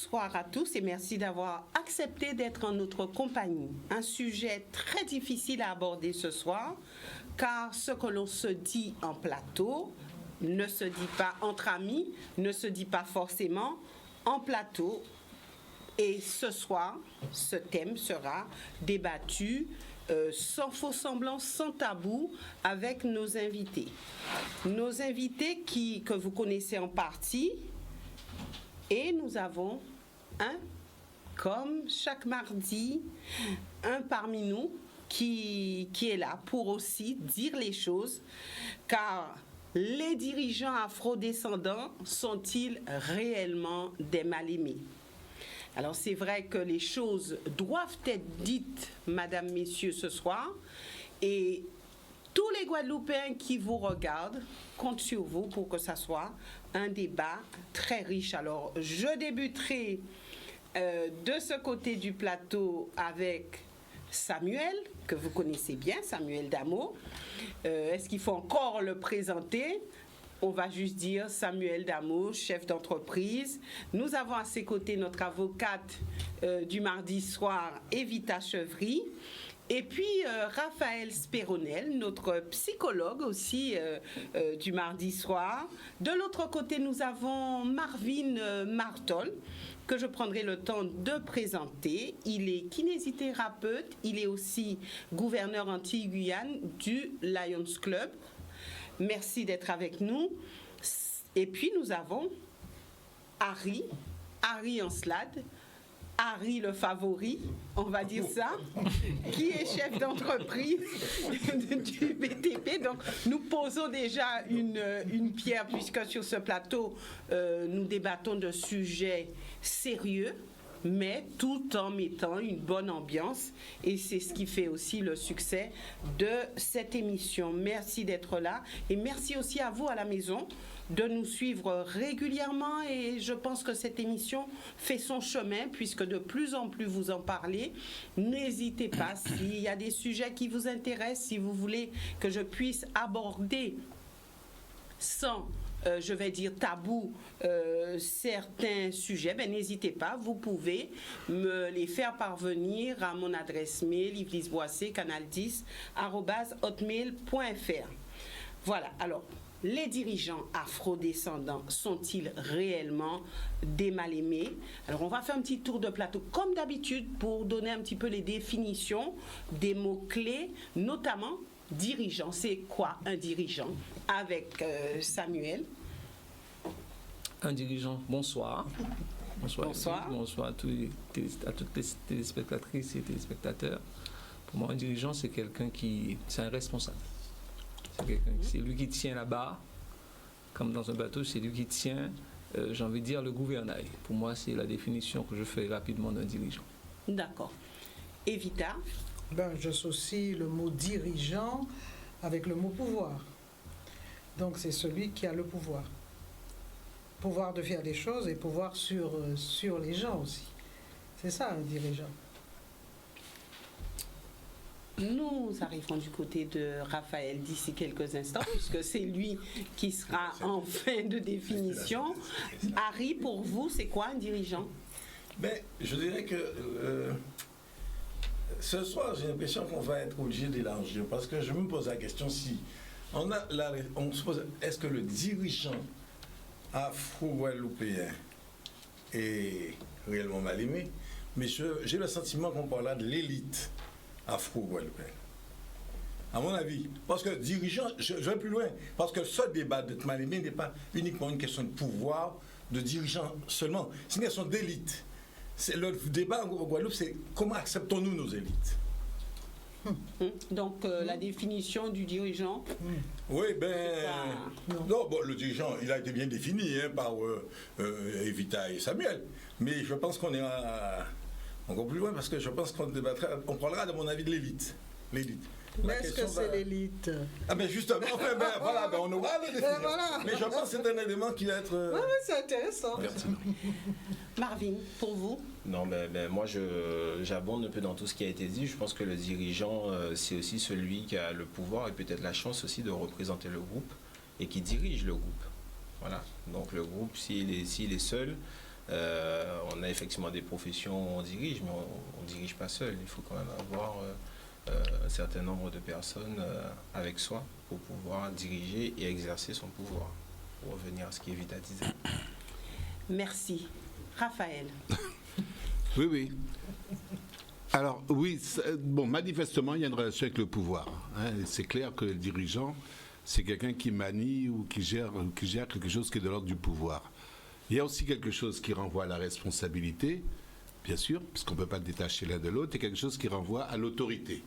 Bonsoir à tous et merci d'avoir accepté d'être en notre compagnie. Un sujet très difficile à aborder ce soir, car ce que l'on se dit en plateau ne se dit pas entre amis, ne se dit pas forcément en plateau. Et ce soir, ce thème sera débattu sans faux semblant, sans tabou, avec nos invités. Nos invités que vous connaissez en partie. Et nous avons comme chaque mardi, un parmi nous qui est là pour aussi dire les choses, car les dirigeants afro-descendants sont-ils réellement des mal-aimés? Alors c'est vrai que les choses doivent être dites, madame, messieurs, ce soir, et tous les Guadeloupéens qui vous regardent comptent sur vous pour que ça soit un débat très riche. Alors, je débuterai de ce côté du plateau avec Samuel, que vous connaissez bien, Samuel Damo. Est-ce qu'il faut encore le présenter? On va juste dire Samuel Damo, chef d'entreprise. Nous avons à ses côtés notre avocate du mardi soir, Evita Chevry. Et puis Raphaël Spéronel, notre psychologue aussi du mardi soir. De l'autre côté, nous avons Marvin Martol, que je prendrai le temps de présenter. Il est kinésithérapeute, il est aussi gouverneur Antilles-Guyane du Lions Club. Merci d'être avec nous. Et puis nous avons Harry Ancelade, Harry le favori, on va dire ça, qui est chef d'entreprise du BTP. Donc, nous posons déjà une pierre, puisque sur ce plateau, nous débattons de sujets sérieux, mais tout en mettant une bonne ambiance. Et c'est ce qui fait aussi le succès de cette émission. Merci d'être là. Et merci aussi à vous à la maison de nous suivre régulièrement. Et je pense que cette émission fait son chemin, puisque de plus en plus vous en parlez. N'hésitez pas, s'il y a des sujets qui vous intéressent, si vous voulez que je puisse aborder sans je vais dire tabou, certains sujets, ben, n'hésitez pas, vous pouvez me les faire parvenir à mon adresse mail, yvlisboissé canal10@hotmail.fr. Voilà, alors, les dirigeants afro-descendants sont-ils réellement des mal-aimés? Alors, on va faire un petit tour de plateau, comme d'habitude, pour donner un petit peu les définitions des mots-clés, notamment dirigeant. C'est quoi un dirigeant? Avec Samuel. Un dirigeant, bonsoir. Bonsoir. Bonsoir à toutes les téléspectatrices et téléspectateurs. Pour moi, un dirigeant, c'est quelqu'un c'est un responsable. C'est lui qui tient la barre, comme dans un bateau, c'est lui qui tient, j'ai envie de dire, le gouvernail. Pour moi, c'est la définition que je fais rapidement d'un dirigeant. D'accord. Evita? J'associe le mot dirigeant avec le mot pouvoir. Donc c'est celui qui a le pouvoir. Pouvoir de faire des choses et pouvoir sur les gens aussi. C'est ça un dirigeant. Nous arrivons du côté de Raphaël d'ici quelques instants, puisque c'est lui qui sera en fin de définition. Harry, pour vous, c'est quoi un dirigeant? Je dirais que ce soir, j'ai l'impression qu'on va être obligé d'élargir, parce que je me pose la question si on se pose, est-ce que le dirigeant afro-guadeloupéen est réellement mal aimé? Mais j'ai le sentiment qu'on parle là de l'élite afro-guadeloupéenne. À mon avis, parce que dirigeant, je vais plus loin, parce que ce débat d'être mal aimé n'est pas uniquement une question de pouvoir, de dirigeant seulement, c'est une question d'élite. Le débat en Guadeloupe, c'est comment acceptons-nous nos élites? Donc, la définition du dirigeant? Oui, le dirigeant, il a été bien défini par Evita et Samuel. Mais je pense qu'on est encore plus loin, parce que je pense qu'on parlera, de mon avis, de l'élite. Mais est-ce que c'est l'élite? Justement, on aura le définir. Mais je pense que c'est un élément qui va être... Oui, c'est intéressant. Marvin, pour vous? Non, moi, j'abonde un peu dans tout ce qui a été dit. Je pense que le dirigeant, c'est aussi celui qui a le pouvoir et peut-être la chance aussi de représenter le groupe et qui dirige le groupe. Voilà. Donc, le groupe, s'il est seul, On a effectivement des professions où on dirige, mais on ne dirige pas seul. Il faut quand même avoir un certain nombre de personnes avec soi pour pouvoir diriger et exercer son pouvoir. Pour revenir à ce qui est Vita disait. Merci. Raphaël. Oui. Alors, oui, manifestement, il y a une relation avec le pouvoir. Hein. C'est clair que le dirigeant, c'est quelqu'un qui manie ou qui gère quelque chose qui est de l'ordre du pouvoir. Il y a aussi quelque chose qui renvoie à la responsabilité, bien sûr, puisqu'on ne peut pas le détacher l'un de l'autre, et quelque chose qui renvoie à l'autorité.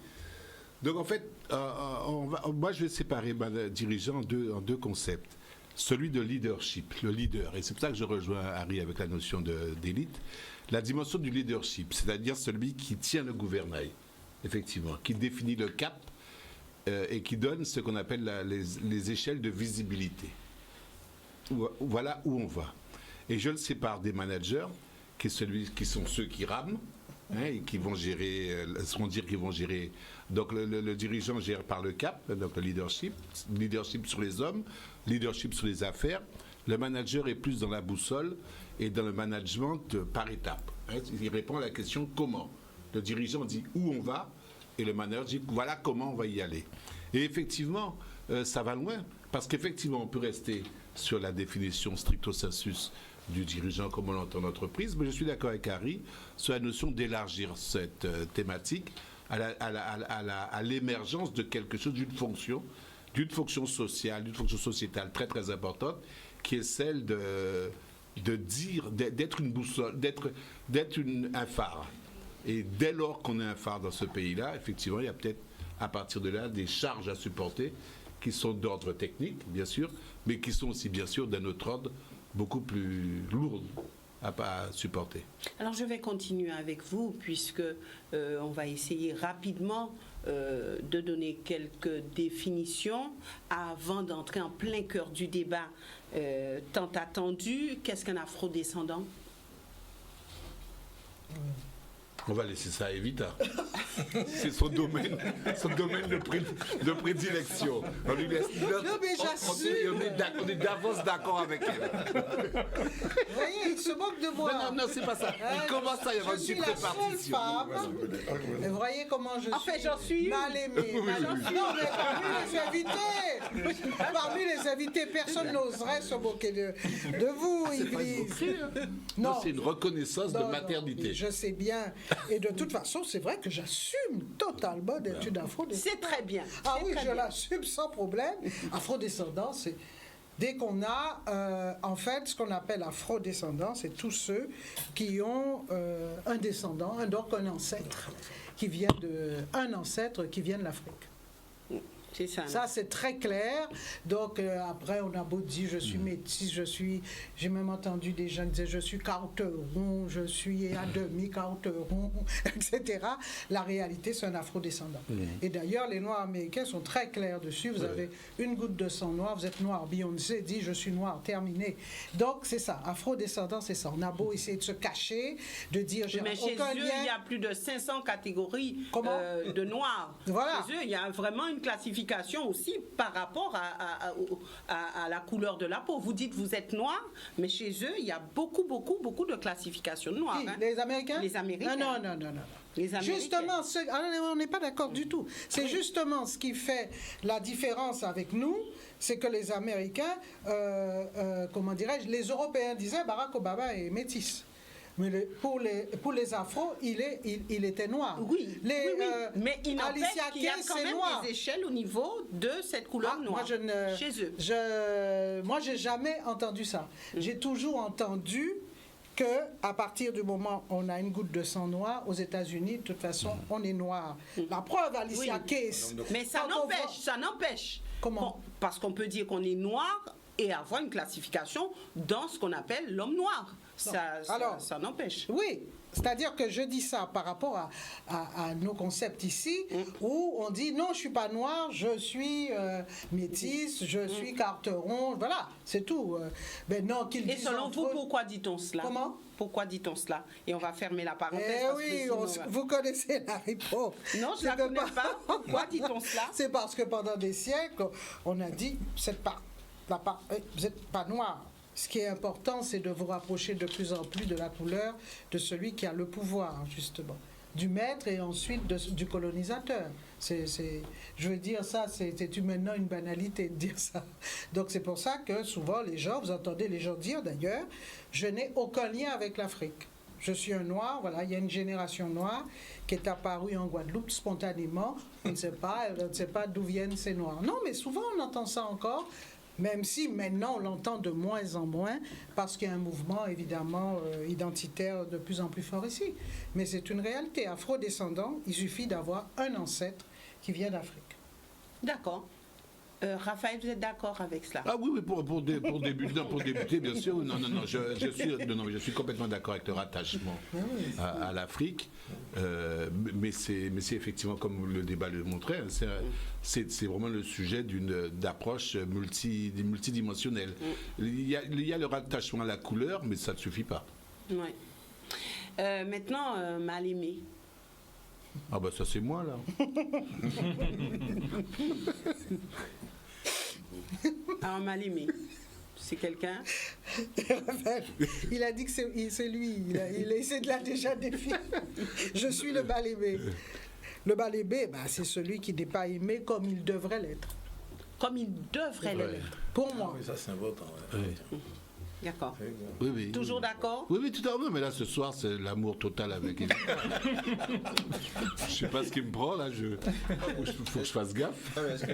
Donc, en fait, moi, je vais séparer le dirigeant en deux concepts. Celui de leadership, le leader, et c'est pour ça que je rejoins Harry avec la notion d'élite, la dimension du leadership, c'est-à-dire celui qui tient le gouvernail, effectivement, qui définit le cap et qui donne ce qu'on appelle les échelles de visibilité. Voilà où on va. Et je le sépare des managers, qui sont ceux qui rament, hein, et qui vont gérer, qu'ils vont gérer. Donc le dirigeant gère par le cap, donc le leadership sur les hommes, leadership sur les affaires. Le manager est plus dans la boussole et dans le management par étapes. Hein. Il répond à la question comment. Le dirigeant dit où on va et le manager dit voilà comment on va y aller. Et effectivement, ça va loin parce qu'effectivement on peut rester sur la définition stricto sensus du dirigeant comme on l'entend en entreprise, mais je suis d'accord avec Harry sur la notion d'élargir cette thématique à l'émergence de quelque chose, d'une fonction sociale, d'une fonction sociétale très très importante, qui est celle d'être une boussole, d'être un phare. Et dès lors qu'on est un phare dans ce pays-là, effectivement, il y a peut-être à partir de là des charges à supporter qui sont d'ordre technique, bien sûr, mais qui sont aussi bien sûr d'un autre ordre beaucoup plus lourdes à supporter. Alors je vais continuer avec vous puisque on va essayer rapidement de donner quelques définitions avant d'entrer en plein cœur du débat tant attendu. Qu'est-ce qu'un afrodescendant ? On va laisser ça à Evita. C'est son domaine de prédilection. On lui laisse. Non, mais j'assume. On est d'avance d'accord avec elle. Vous voyez, il se moque de moi. Non, c'est pas ça. Il commence à y avoir une petite répartition. Je suis la seule femme. Et vous voyez comment je suis. En fait, j'en suis mal aimée. Non, mais parmi les invités, personne n'oserait se moquer de vous, Yves. Non, c'est une reconnaissance de maternité. Non, je sais bien. Et de toute façon, c'est vrai que j'assume totalement d'être une afrodescendante. C'est très bien. Ah oui, je l'assume sans problème. Afrodescendant, c'est dès qu'on a, en fait, ce qu'on appelle afrodescendant, c'est tous ceux qui ont un descendant, donc un ancêtre qui vient de l'Afrique. C'est ça. Ça, c'est très clair. Donc, après, on a beau dire je suis métisse, j'ai même entendu des gens qui disaient je suis carteron, je suis à demi carteron, etc. La réalité, c'est un afrodescendant. Et d'ailleurs, les Noirs américains sont très clairs dessus. Vous avez une goutte de sang noir, vous êtes noir. Beyoncé dit je suis noir, terminé. Donc, c'est ça. Afrodescendant, c'est ça. On a beau essayer de se cacher, de dire j'ai mais chez aucun eux, lien. il y a plus de 500 catégories de noirs. Voilà. Chez eux, il y a vraiment une classification aussi par rapport à la couleur de la peau. Vous dites vous êtes noir, mais chez eux, il y a beaucoup de classifications de noirs. Qui, hein. les Américains? Les Américains. Non. Les Américains. Justement, on n'est pas d'accord du tout. C'est justement ce qui fait la différence avec nous, c'est que les Américains, comment dirais-je, les Européens disaient Barack Obama est métis. Mais pour les Afros, il était noir. Oui. Mais il n'empêche qu'il y a quand même noir. des échelles au niveau de cette couleur noire chez eux. Moi, j'ai jamais entendu ça. J'ai toujours entendu que à partir du moment où on a une goutte de sang noir aux États-Unis, de toute façon, on est noir. La preuve, Alicia Keys. Mais ça n'empêche. Comment? Bon, parce qu'on peut dire qu'on est noir et avoir une classification dans ce qu'on appelle l'homme noir. Ça n'empêche. Oui, c'est-à-dire que je dis ça par rapport à nos concepts ici, où on dit non, je ne suis pas noir, je suis métisse, je suis carteron, voilà, c'est tout. Mais non, et selon vous, pourquoi dit-on cela? Comment? Pourquoi dit-on cela? Et on va fermer la parenthèse. Vous connaissez la réponse. Non, je ne la connais pas. Pourquoi dit-on cela? C'est parce que pendant des siècles, on a dit, vous n'êtes pas noir. Ce qui est important, c'est de vous rapprocher de plus en plus de la couleur de celui qui a le pouvoir, justement. Du maître et ensuite du colonisateur. Je veux dire, ça, c'est maintenant une banalité de dire ça. Donc c'est pour ça que souvent les gens, vous entendez les gens dire d'ailleurs, je n'ai aucun lien avec l'Afrique. Je suis un noir, voilà, il y a une génération noire qui est apparue en Guadeloupe spontanément. On ne sait pas d'où viennent ces noirs. Non, mais souvent on entend ça encore. Même si maintenant on l'entend de moins en moins, parce qu'il y a un mouvement évidemment identitaire de plus en plus fort ici. Mais c'est une réalité. Afro-descendant, il suffit d'avoir un ancêtre qui vient d'Afrique. D'accord. Raphaël, vous êtes d'accord avec cela? Ah oui, pour débuter, bien sûr. Non, je suis complètement d'accord avec le rattachement à l'Afrique. Mais c'est effectivement, comme le débat le montrait, c'est vraiment le sujet d'une approche multidimensionnelle. Il y a le rattachement à la couleur, mais ça ne suffit pas. Oui. Maintenant, Mal-Aimé. Ah bah ça c'est moi là. Alors Mal-Aimé, c'est quelqu'un? Il a dit que c'est lui. Il l'a déjà défini. Je suis le Mal-Aimé. Le Mal-Aimé, c'est celui qui n'est pas aimé comme il devrait l'être. Comme il devrait l'être. Pour moi. Oui, ça c'est important. D'accord. Oui. Toujours d'accord? Oui, tout à fait. Mais là, ce soir, c'est l'amour total avec elle. Je sais pas ce qui me prend, là. Faut que je fasse gaffe. Non, mais est-ce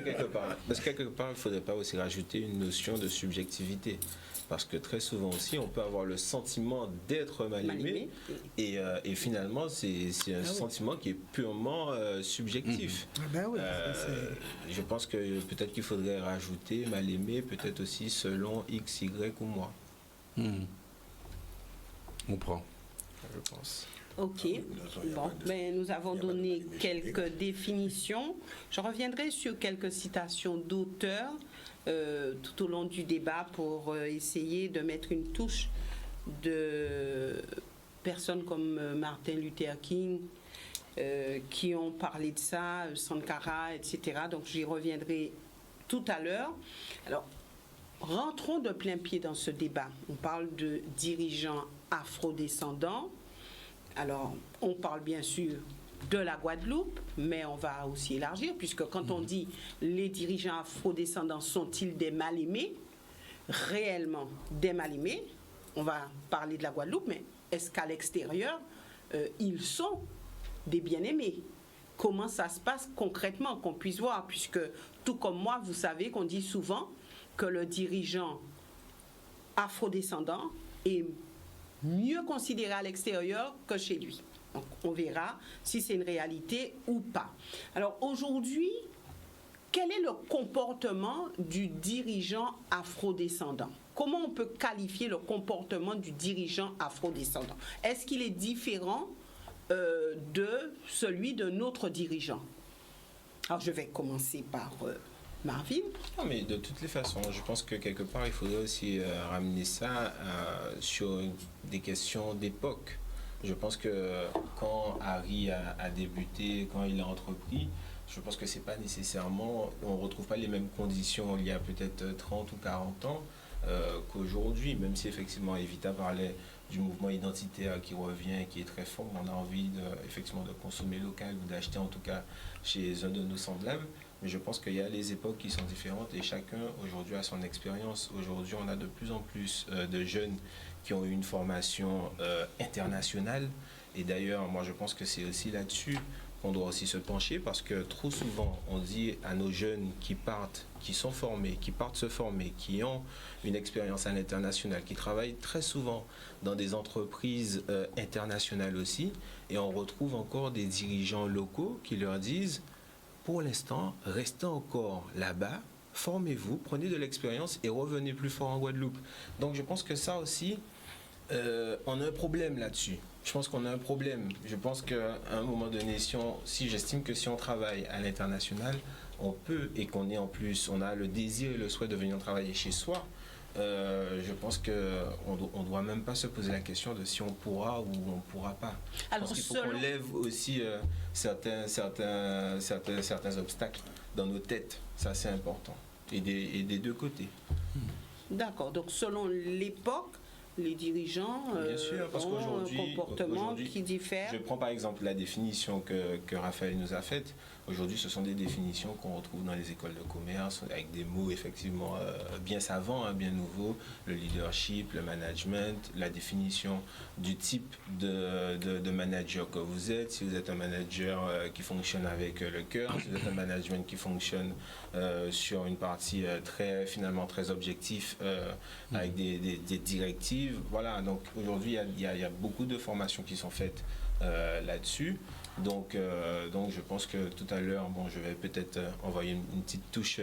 que quelque part, il ne faudrait pas aussi rajouter une notion de subjectivité? Parce que très souvent aussi, on peut avoir le sentiment d'être mal aimé. Et finalement, c'est un sentiment qui est purement subjectif. Je pense que peut-être qu'il faudrait rajouter mal aimé, peut-être aussi selon X, Y ou moi. On prend. Je pense. Ok. Bon, nous avons donné quelques définitions. Je reviendrai sur quelques citations d'auteurs tout au long du débat pour essayer de mettre une touche de personnes comme Martin Luther King qui ont parlé de ça, Sankara, etc. Donc j'y reviendrai tout à l'heure. Alors, rentrons de plein pied dans ce débat. On parle de dirigeants afro-descendants. Alors, on parle bien sûr de la Guadeloupe, mais on va aussi élargir, puisque quand on dit les dirigeants afro-descendants sont-ils des mal-aimés, réellement des mal-aimés, on va parler de la Guadeloupe, mais est-ce qu'à l'extérieur, ils sont des bien-aimés? Comment ça se passe concrètement, qu'on puisse voir, puisque tout comme moi, vous savez qu'on dit souvent que le dirigeant afro-descendant est mieux considéré à l'extérieur que chez lui. Donc, on verra si c'est une réalité ou pas. Alors, aujourd'hui, quel est le comportement du dirigeant afro-descendant? Comment on peut qualifier le comportement du dirigeant afro-descendant? Est-ce qu'il est différent de celui de notre dirigeant? Alors, je vais commencer par Marvin. Non, mais de toutes les façons, je pense que quelque part, il faudrait aussi ramener ça sur des questions d'époque. Je pense que quand Harry a débuté, quand il a entrepris, je pense que c'est pas nécessairement, on ne retrouve pas les mêmes conditions il y a peut-être 30 ou 40 ans qu'aujourd'hui, même si effectivement Evita parlait du mouvement identitaire qui revient, qui est très fort, on a envie effectivement de consommer local ou d'acheter en tout cas chez un de nos semblables. Mais je pense qu'il y a les époques qui sont différentes et chacun aujourd'hui a son expérience. Aujourd'hui, on a de plus en plus de jeunes qui ont eu une formation internationale. Et d'ailleurs, moi je pense que c'est aussi là-dessus qu'on doit aussi se pencher parce que trop souvent, on dit à nos jeunes qui partent, qui sont formés, qui partent se former, qui ont une expérience à l'international, qui travaillent très souvent dans des entreprises internationales aussi. Et on retrouve encore des dirigeants locaux qui leur disent: pour l'instant, restez encore là-bas, formez-vous, prenez de l'expérience et revenez plus fort en Guadeloupe. Donc je pense que ça aussi, on a un problème là-dessus. Je pense qu'on a un problème. Je pense qu'à un moment donné, j'estime que si on travaille à l'international, on peut, et qu'on est en plus, on a le désir et le souhait de venir travailler chez soi, je pense qu'on ne doit même pas se poser la question de si on pourra ou on ne pourra pas. Alors, il faut qu'on lève aussi certains obstacles dans nos têtes. Ça, c'est important. Et des deux côtés. D'accord. Donc, selon l'époque, les dirigeants Bien sûr, parce ont un comportement qui diffère. Je prends par exemple la définition que Raphaël nous a faite. Aujourd'hui, ce sont des définitions qu'on retrouve dans les écoles de commerce, avec des mots effectivement bien savants, hein, bien nouveaux. Le leadership, le management, la définition du type de manager que vous êtes. Si vous êtes un manager qui fonctionne avec le cœur, si vous êtes un management qui fonctionne sur une partie finalement très objectif, avec des directives. Voilà, donc aujourd'hui, il y a beaucoup de formations qui sont faites là-dessus. Donc je pense que tout à l'heure, je vais peut-être envoyer une petite touche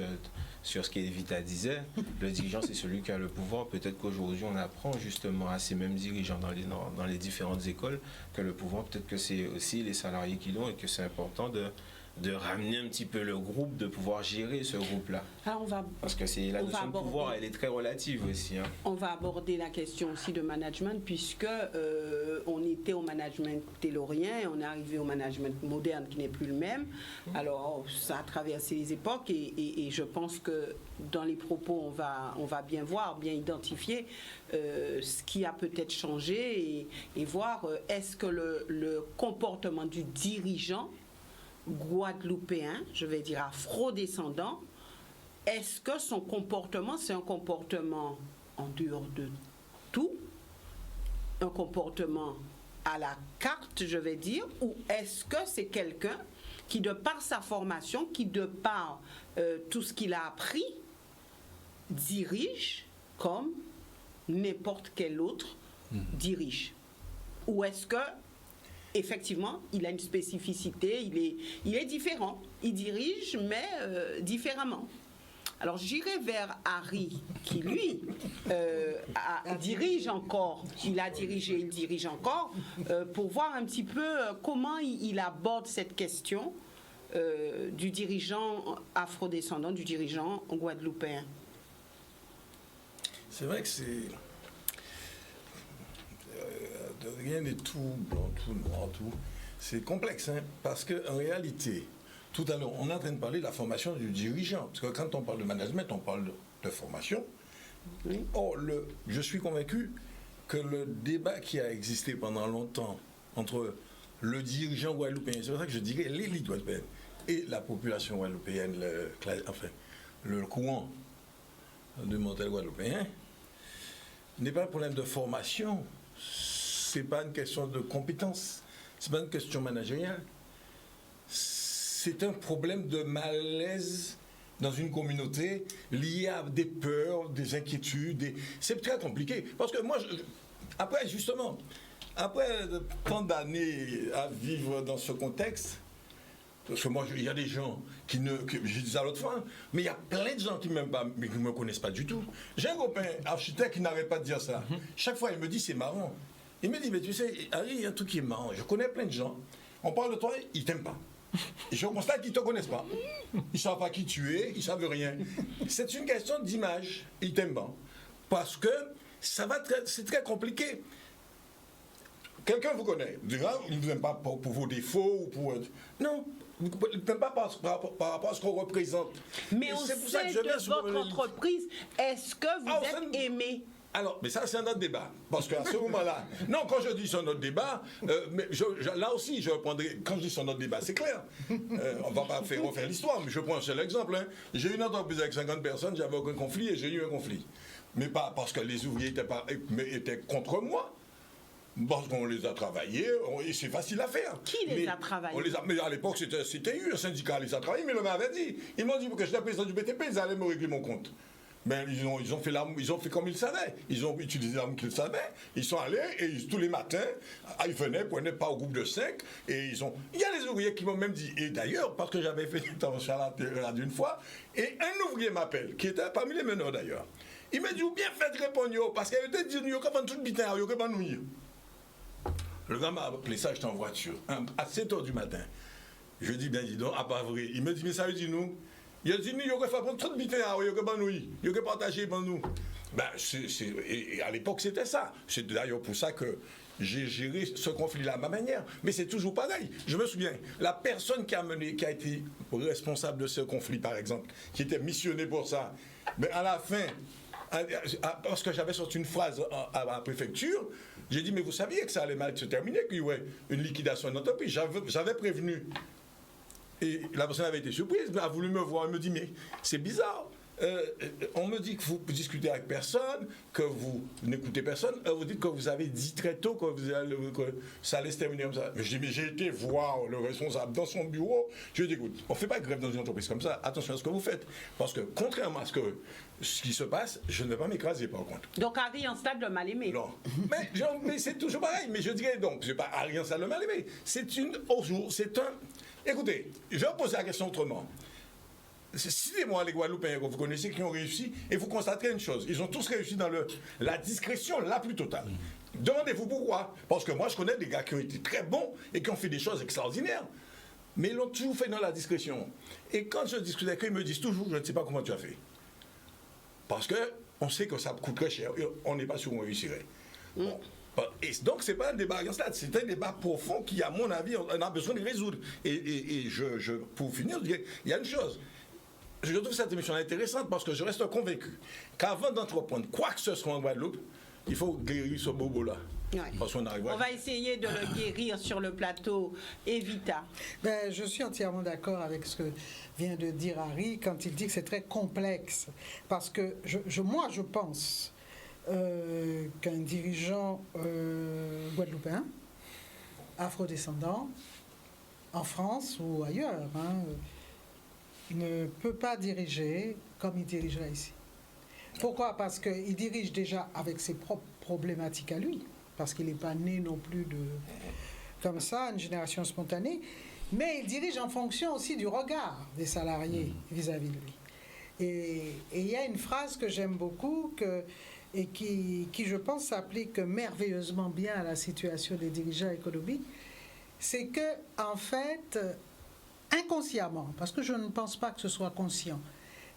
sur ce qu'Evita disait. Le dirigeant, c'est celui qui a le pouvoir. Peut-être qu'aujourd'hui, on apprend justement à ces mêmes dirigeants dans les différentes écoles que le pouvoir, peut-être que c'est aussi les salariés qui l'ont et que c'est important de ramener un petit peu le groupe, de pouvoir gérer ce groupe-là. Alors parce que la notion de pouvoir, elle est très relative aussi. Hein. On va aborder la question aussi de management, puisque on était au management taylorien et on est arrivé au management moderne qui n'est plus le même. Alors, ça a traversé les époques et je pense que dans les propos, on va bien voir, bien identifier ce qui a peut-être changé et voir est-ce que le comportement du dirigeant guadeloupéen, je vais dire afro-descendant, est-ce que son comportement, c'est un comportement en dehors de tout, un comportement à la carte, je vais dire, ou est-ce que c'est quelqu'un qui, de par sa formation, qui, de par tout ce qu'il a appris, dirige comme n'importe quel autre dirige? Ou est-ce que effectivement, il a une spécificité, il est différent. Il dirige, mais différemment. Alors, j'irai vers Harry, qui, lui, dirige encore. Il a dirigé, il dirige encore, pour voir un petit peu comment il aborde cette question du dirigeant afrodescendant, du dirigeant guadeloupéen. C'est vrai que c'est... rien n'est tout blanc, tout noir, tout. C'est complexe, hein, parce qu'en réalité, tout à l'heure, on est en train de parler de la formation du dirigeant. Parce que quand on parle de management, on parle de formation. Oui. Or, je suis convaincu que le débat qui a existé pendant longtemps entre le dirigeant guadeloupéen, c'est pour ça que je dirais l'élite guadeloupéenne, et la population guadeloupéenne, le courant du modèle guadeloupéen, n'est pas un problème de formation. C'est pas une question de compétence, c'est pas une question managériale. C'est un problème de malaise dans une communauté lié à des peurs, des inquiétudes. C'est très compliqué. Parce que moi, après tant d'années à vivre dans ce contexte, parce que moi, il y a des gens je disais à l'autre fois, mais il y a plein de gens qui ne me connaissent pas du tout. J'ai un copain architecte qui n'arrête pas de dire ça. Chaque fois, il me dit, c'est marrant. Il me dit, mais tu sais, Harry, il y a un truc qui est marrant. Je connais plein de gens. On parle de toi, ils ne t'aiment pas. Et je constate qu'ils ne te connaissent pas. Ils ne savent pas qui tu es, ils ne savent rien. C'est une question d'image. Ils ne t'aiment pas. Parce que c'est très compliqué. Quelqu'un vous connaît. Il ne vous aime pas pour vos défauts ou pour... Non. Il ne t'aime pas par rapport à ce qu'on représente. Mais et au sein de votre entreprise, est-ce que vous êtes aimé? Alors, mais ça, c'est un autre débat. Parce qu'à ce moment-là... Non, quand je dis c'est un autre débat, mais là aussi, je reprendrai... Quand je dis c'est un autre débat, c'est clair. On ne va pas refaire l'histoire, mais je prends un seul exemple. Hein. J'ai eu une entreprise avec 50 personnes, j'avais aucun conflit et j'ai eu un conflit. Mais pas parce que les ouvriers étaient contre moi. Parce qu'on les a travaillés, et c'est facile à faire. Qui les a travaillés? Mais à l'époque, c'était un syndicat, les a travaillés, mais le m'avait dit. Ils m'ont dit que j'étais président du BTP, ils allaient me régler mon compte. Mais ils ont fait comme ils savaient. Ils ont utilisé l'arme qu'ils savaient. Ils sont allés et tous les matins, ils venaient, prenaient pas au groupe de 5. Et il y a des ouvriers qui m'ont même dit, et d'ailleurs, parce que j'avais fait une intervention à la d'une fois, et un ouvrier m'appelle, qui était parmi les meneurs d'ailleurs. Il m'a dit, ou bien faites répondre, parce qu'il était dit, nous, quand on tout bitin, il n'y a pas nous. Le gars m'a appelé ça, j'étais en voiture, à 7h du matin. Je dis, bien dis donc, à pas vrai. Il me dit, mais ça veut dire nous. Il a dit, nous, il y aurait fait prendre tout le bitin, il y aurait pas nous, il y aurait partagé pour nous. Ben, et à l'époque, c'était ça. C'est d'ailleurs pour ça que j'ai géré ce conflit-là à ma manière. Mais c'est toujours pareil. Je me souviens, la personne qui a été responsable de ce conflit, par exemple, qui était missionnée pour ça, mais à la fin, parce que j'avais sorti une phrase à la préfecture, j'ai dit, mais vous saviez que ça allait mal se terminer, qu'il y aurait une liquidation de l'entreprise. J'avais prévenu. Et la personne avait été surprise, a voulu me voir, elle me dit, mais c'est bizarre. On me dit que vous discutez avec personne, que vous n'écoutez personne, vous dites que vous avez dit très tôt que ça allait se terminer comme ça. Mais j'ai été voir le responsable dans son bureau, je lui ai dit, écoute, on ne fait pas grève dans une entreprise comme ça, attention à ce que vous faites, parce que contrairement à ce qui se passe, je ne vais pas m'écraser par contre. Donc Harry en stade de mal-aimé. Non, mais c'est toujours pareil, mais je dirais donc, c'est pas Harry en stade de mal-aimé, écoutez, je vais poser la question autrement. Citez-moi les Guadeloupéens que vous connaissez qui ont réussi et vous constaterez une chose, ils ont tous réussi dans la discrétion la plus totale. Demandez-vous pourquoi. Parce que moi je connais des gars qui ont été très bons et qui ont fait des choses extraordinaires, mais ils l'ont toujours fait dans la discrétion. Et quand je discute avec eux, ils me disent toujours, je ne sais pas comment tu as fait. Parce qu'on sait que ça coûte très cher et on n'est pas sûr qu'on réussirait. Bon. Et donc, ce n'est pas un débat c'est un débat profond qui, à mon avis, on a besoin de résoudre. Et pour finir, je dirais, il y a une chose. Je trouve cette émission intéressante parce que je reste convaincu qu'avant d'entreprendre quoi que ce soit en Guadeloupe, il faut guérir ce bobo-là. Ouais. On va essayer de le guérir sur le plateau. Evita. Je suis entièrement d'accord avec ce que vient de dire Harry quand il dit que c'est très complexe. Parce que moi, je pense qu'un dirigeant guadeloupéen, afrodescendant, en France ou ailleurs, ne peut pas diriger comme il dirigerait ici. Pourquoi? Parce qu'il dirige déjà avec ses propres problématiques à lui, parce qu'il n'est pas né non plus comme ça, une génération spontanée, mais il dirige en fonction aussi du regard des salariés vis-à-vis de lui. Et il y a une phrase que j'aime beaucoup et qui, je pense, s'applique merveilleusement bien à la situation des dirigeants économiques, c'est que, en fait, inconsciemment, parce que je ne pense pas que ce soit conscient,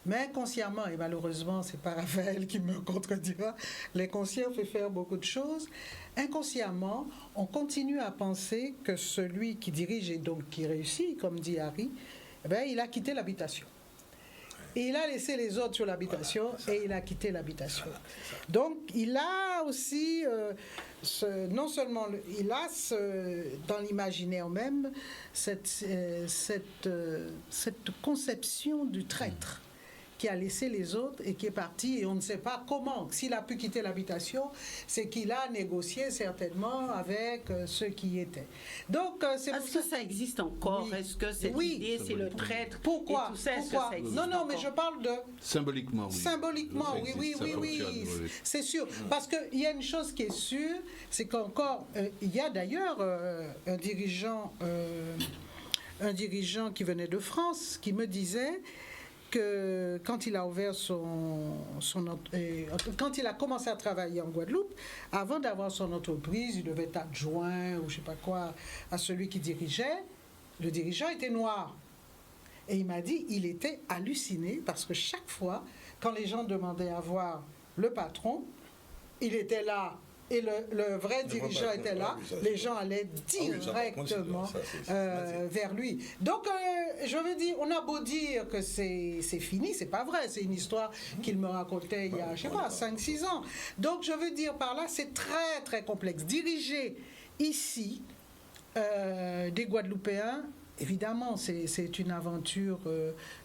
mais inconsciemment, et malheureusement, c'est pas Raphaël qui me contredira, l'inconscient fait faire beaucoup de choses. Inconsciemment, on continue à penser que celui qui dirige et donc qui réussit, comme dit Harry, il a quitté l'habitation. Et il a laissé les autres sur l'habitation et il a quitté l'habitation. Donc, il a aussi, non seulement, il a dans l'imaginaire même cette conception du traître qui a laissé les autres et qui est parti et on ne sait pas comment. S'il a pu quitter l'habitation, c'est qu'il a négocié certainement avec ceux qui y étaient. Donc, est-ce que ça existe encore? Oui. Est-ce que cette idée, c'est le traître? Pourquoi? Pourquoi? Non, mais je parle de... Symboliquement, oui. Symboliquement, oui. C'est sûr. Parce qu'il y a une chose qui est sûre, c'est qu'encore, il y a d'ailleurs un dirigeant qui venait de France qui me disait que quand il a ouvert quand il a commencé à travailler en Guadeloupe, avant d'avoir son entreprise, il devait être adjoint ou je sais pas quoi à celui qui dirigeait. Le dirigeant était noir. Et il m'a dit, il était halluciné parce que chaque fois, quand les gens demandaient à voir le patron, il était là. Et le vrai dirigeant était là, les gens allaient directement vers lui. Donc, je veux dire, on a beau dire que c'est fini, c'est pas vrai, c'est une histoire qu'il me racontait il y a, je sais pas, 5-6 ans. Donc, je veux dire par là, c'est très, très complexe. Diriger ici des Guadeloupéens, évidemment, c'est une aventure,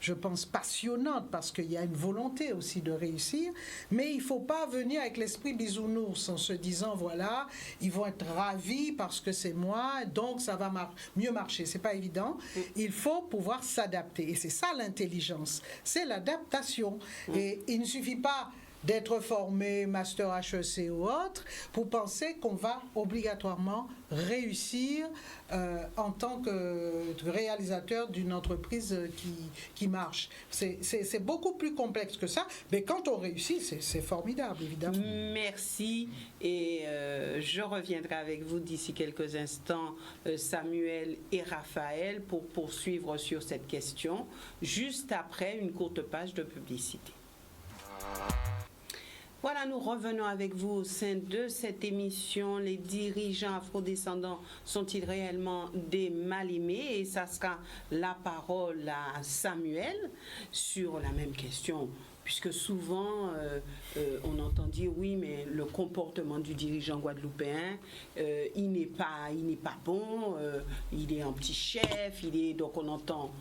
je pense, passionnante parce qu'il y a une volonté aussi de réussir, mais il ne faut pas venir avec l'esprit bisounours en se disant, voilà, ils vont être ravis parce que c'est moi, donc ça va mieux marcher. Ce n'est pas évident. Il faut pouvoir s'adapter. Et c'est ça l'intelligence, c'est l'adaptation. Et il ne suffit pas d'être formé, master HEC ou autre, pour penser qu'on va obligatoirement réussir en tant que réalisateur d'une entreprise qui marche. C'est beaucoup plus complexe que ça, mais quand on réussit, c'est formidable, évidemment. Merci, et je reviendrai avec vous d'ici quelques instants, Samuel et Raphaël, pour poursuivre sur cette question, juste après une courte page de publicité. Voilà, nous revenons avec vous au sein de cette émission. Les dirigeants afrodescendants sont-ils réellement des mal-aimés? Et ça sera la parole à Samuel sur la même question puisque souvent on entend dire oui, mais le comportement du dirigeant guadeloupéen, il n'est pas bon, il est un petit chef, donc on entend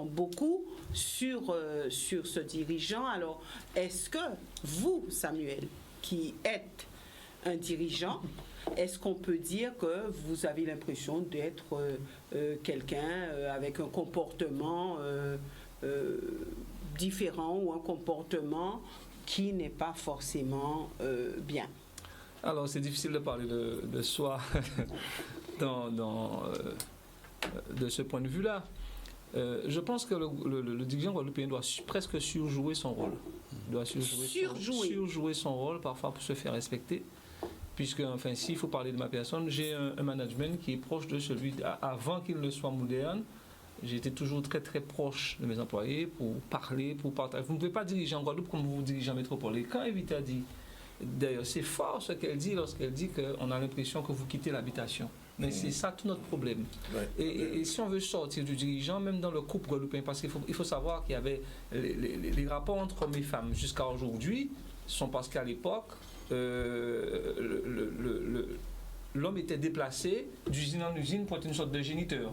beaucoup sur ce dirigeant. Alors, est-ce que vous, Samuel, qui êtes un dirigeant, est-ce qu'on peut dire que vous avez l'impression d'être quelqu'un avec un comportement différent ou un comportement qui n'est pas forcément bien? Alors, c'est difficile de parler de soi de ce point de vue-là. Je pense que le dirigeant guadeloupéen doit presque surjouer son rôle. Il doit surjouer son rôle, parfois pour se faire respecter. Puisque, enfin, s'il faut parler de ma personne, j'ai un management qui est proche de celui avant qu'il ne soit moderne. J'étais toujours très très proche de mes employés pour parler, pour partager. Vous ne pouvez pas diriger en Guadeloupe comme vous dirigez en métropole. Et quand Evita dit, d'ailleurs, c'est fort ce qu'elle dit lorsqu'elle dit qu'on a l'impression que vous quittez l'habitation. Mais c'est ça tout notre problème. Ouais. Et si on veut sortir du dirigeant, même dans le couple guadeloupéen, parce qu'il faut savoir qu'il y avait les rapports entre hommes et femmes jusqu'à aujourd'hui, sont parce qu'à l'époque, l'homme était déplacé d'usine en usine pour être une sorte de géniteur.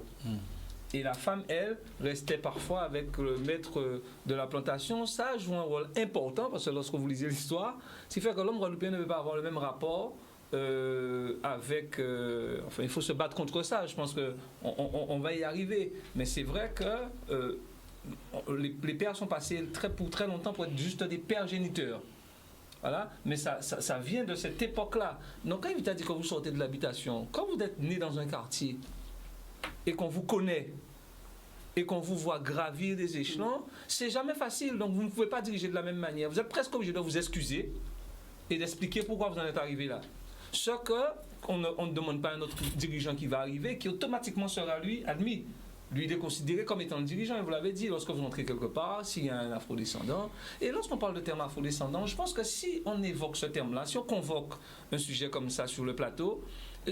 Et la femme, elle, restait parfois avec le maître de la plantation. Ça joue un rôle important, parce que lorsque vous lisez l'histoire, c'est fait que l'homme guadeloupéen ne peut pas avoir le même rapport avec... enfin, il faut se battre contre ça. Je pense qu'on va y arriver. Mais c'est vrai que les pères sont passés pour très longtemps pour être juste des pères géniteurs. Voilà, mais ça vient de cette époque-là. Donc, quand il t'a dit que vous sortez de l'habitation, quand vous êtes né dans un quartier et qu'on vous connaît et qu'on vous voit gravir des échelons, c'est jamais facile. Donc, vous ne pouvez pas diriger de la même manière. Vous êtes presque obligé de vous excuser et d'expliquer pourquoi vous en êtes arrivé là. Ce qu'on ne demande pas à notre dirigeant qui va arriver, qui automatiquement sera lui admis. Lui, il est considéré comme étant le dirigeant, et vous l'avez dit, lorsque vous entrez quelque part, s'il y a un afrodescendant. Et lorsqu'on parle de terme afrodescendant, je pense que si on évoque ce terme-là, si on convoque un sujet comme ça sur le plateau,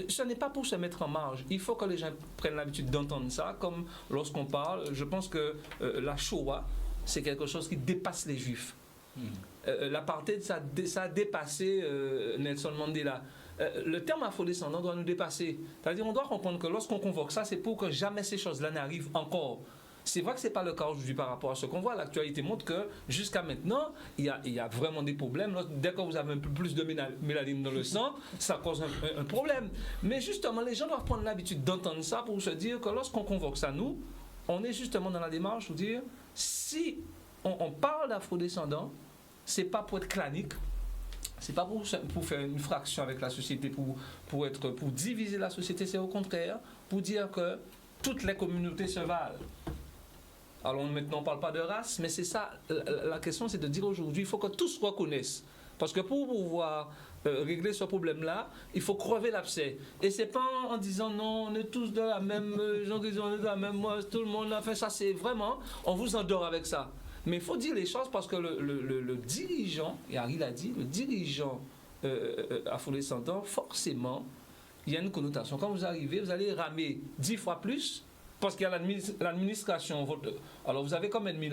ce n'est pas pour se mettre en marge. Il faut que les gens prennent l'habitude d'entendre ça, comme lorsqu'on parle, je pense que la Shoah, c'est quelque chose qui dépasse les Juifs. L'apartheid, ça a dépassé Nelson Mandela. Le terme afrodescendant doit nous dépasser. C'est-à-dire qu'on doit comprendre que lorsqu'on convoque ça, c'est pour que jamais ces choses-là n'arrivent encore. C'est vrai que ce n'est pas le cas aujourd'hui par rapport à ce qu'on voit. L'actualité montre que jusqu'à maintenant, il y a vraiment des problèmes. Dès que vous avez un peu plus de mélanine dans le sang, ça cause un problème. Mais justement, les gens doivent prendre l'habitude d'entendre ça pour se dire que lorsqu'on convoque ça, nous, on est justement dans la démarche de dire, si on parle d'afrodescendants, ce n'est pas pour être clanique. C'est pas pour faire une fraction avec la société, pour diviser la société, c'est au contraire pour dire que toutes les communautés se valent. Alors maintenant on ne parle pas de race, mais c'est ça, la question c'est de dire aujourd'hui, il faut que tous se reconnaissent. Parce que pour pouvoir régler ce problème-là, il faut crever l'abcès. Et c'est pas en disant non, on est tous de la même, gens qui sont de la même, moi, tout le monde a fait ça, c'est vraiment, on vous endort avec ça. Mais il faut dire les choses parce que le dirigeant, et Harry l'a dit, le dirigeant afrodescendant, forcément, il y a une connotation. Quand vous arrivez, vous allez ramer 10 fois plus parce qu'il y a l'administration. Alors vous avez comme ennemi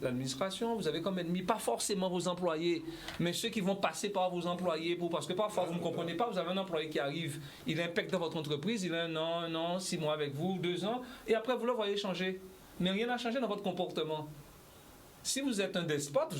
l'administration, vous avez comme ennemi pas forcément vos employés, mais ceux qui vont passer par vos employés. Parce que parfois vous ne comprenez pas, vous avez un employé qui arrive, il impacte dans votre entreprise, il a 1 an, 6 mois avec vous, 2 ans, et après vous le voyez changer. Mais rien n'a changé dans votre comportement. Si vous êtes un despote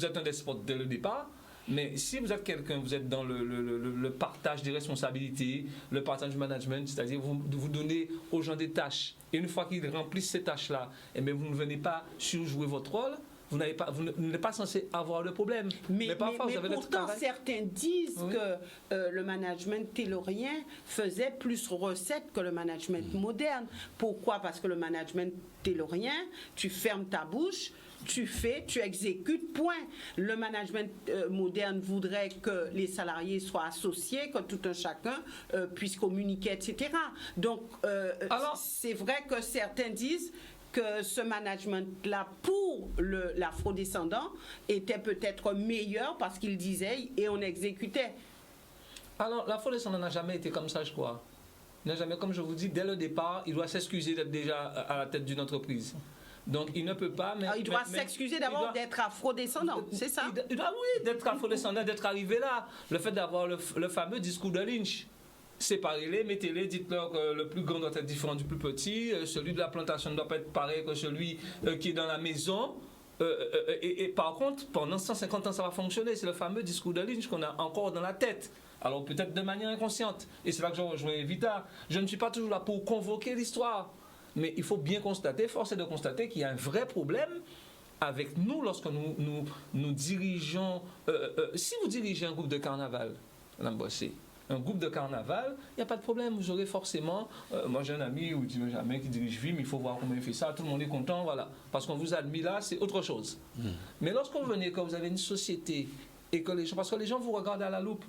dès le départ, mais si vous êtes quelqu'un, vous êtes dans le partage des responsabilités, le partage du management, c'est-à-dire vous donnez aux gens des tâches, et une fois qu'ils remplissent ces tâches-là, eh bien vous ne venez pas surjouer votre rôle, vous n'êtes pas censé avoir de problème. Mais pourtant, certains disent que le management taylorien faisait plus recette que le management moderne. Pourquoi? Parce que le management taylorien, tu fermes ta bouche, tu fais, tu exécutes, point. Le management moderne voudrait que les salariés soient associés, que tout un chacun puisse communiquer, etc. Donc, c'est vrai que certains disent que ce management-là pour l'afrodescendant était peut-être meilleur parce qu'il disait et on exécutait. Alors, l'afrodescendant n'a jamais été comme ça, je crois. Il n'a jamais, comme je vous dis, dès le départ, il doit s'excuser d'être déjà à la tête d'une entreprise. Donc, il ne peut pas... il doit s'excuser d'abord d'être afrodescendant, c'est ça? Il doit, oui, d'être afrodescendant, d'être arrivé là. Le fait d'avoir le fameux discours de Lynch. Séparez-les, mettez-les, dites-leur que le plus grand doit être différent du plus petit, celui de la plantation ne doit pas être pareil que celui qui est dans la maison. Et par contre, pendant 150 ans, ça va fonctionner. C'est le fameux discours de Lynch qu'on a encore dans la tête. Alors peut-être de manière inconsciente. Et c'est là que je rejoins Evita. Je ne suis pas toujours là pour convoquer l'histoire. Mais il faut bien constater, force est de constater qu'il y a un vrai problème avec nous lorsque nous dirigeons... si vous dirigez un groupe de carnaval, Mme Bossé, un groupe de carnaval, il n'y a pas de problème, vous aurez forcément... moi j'ai un ami ou jamais qui dirige film, il faut voir comment il fait ça, tout le monde est content, voilà. Parce qu'on vous a admis là, c'est autre chose. Mais lorsque vous venez, quand vous avez une société, et que les gens... Parce que les gens vous regardent à la loupe,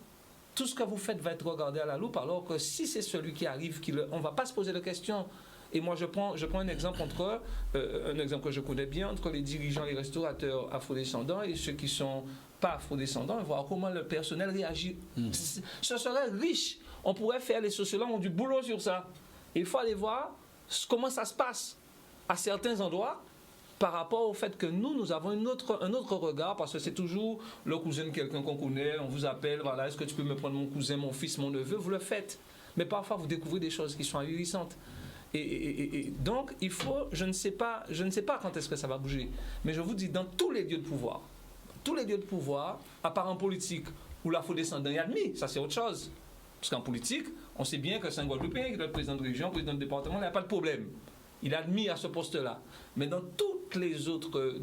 tout ce que vous faites va être regardé à la loupe, alors que si c'est celui qui arrive, on ne va pas se poser de questions. Et moi, je prends un exemple un exemple que je connais bien, entre les dirigeants, les restaurateurs afrodescendants et ceux qui ne sont pas afrodescendants, et voir comment le personnel réagit. Ce serait riche. On pourrait faire, les sociologues ont du boulot sur ça. Et il faut aller voir comment ça se passe à certains endroits par rapport au fait que nous avons un autre regard, parce que c'est toujours le cousin de quelqu'un qu'on connaît, on vous appelle, voilà, est-ce que tu peux me prendre mon cousin, mon fils, mon neveu, vous le faites. Mais parfois, vous découvrez des choses qui sont ahurissantes. Et donc, il faut, je ne sais pas quand est-ce que ça va bouger, mais je vous dis, dans tous les lieux de pouvoir, à part en politique, où l'afrodescendant est admis, ça c'est autre chose. Parce qu'en politique, on sait bien que c'est un Guadeloupéen qui doit être président de région, président de département, il n'y a pas de problème. Il est admis à ce poste-là. Mais dans toutes les autres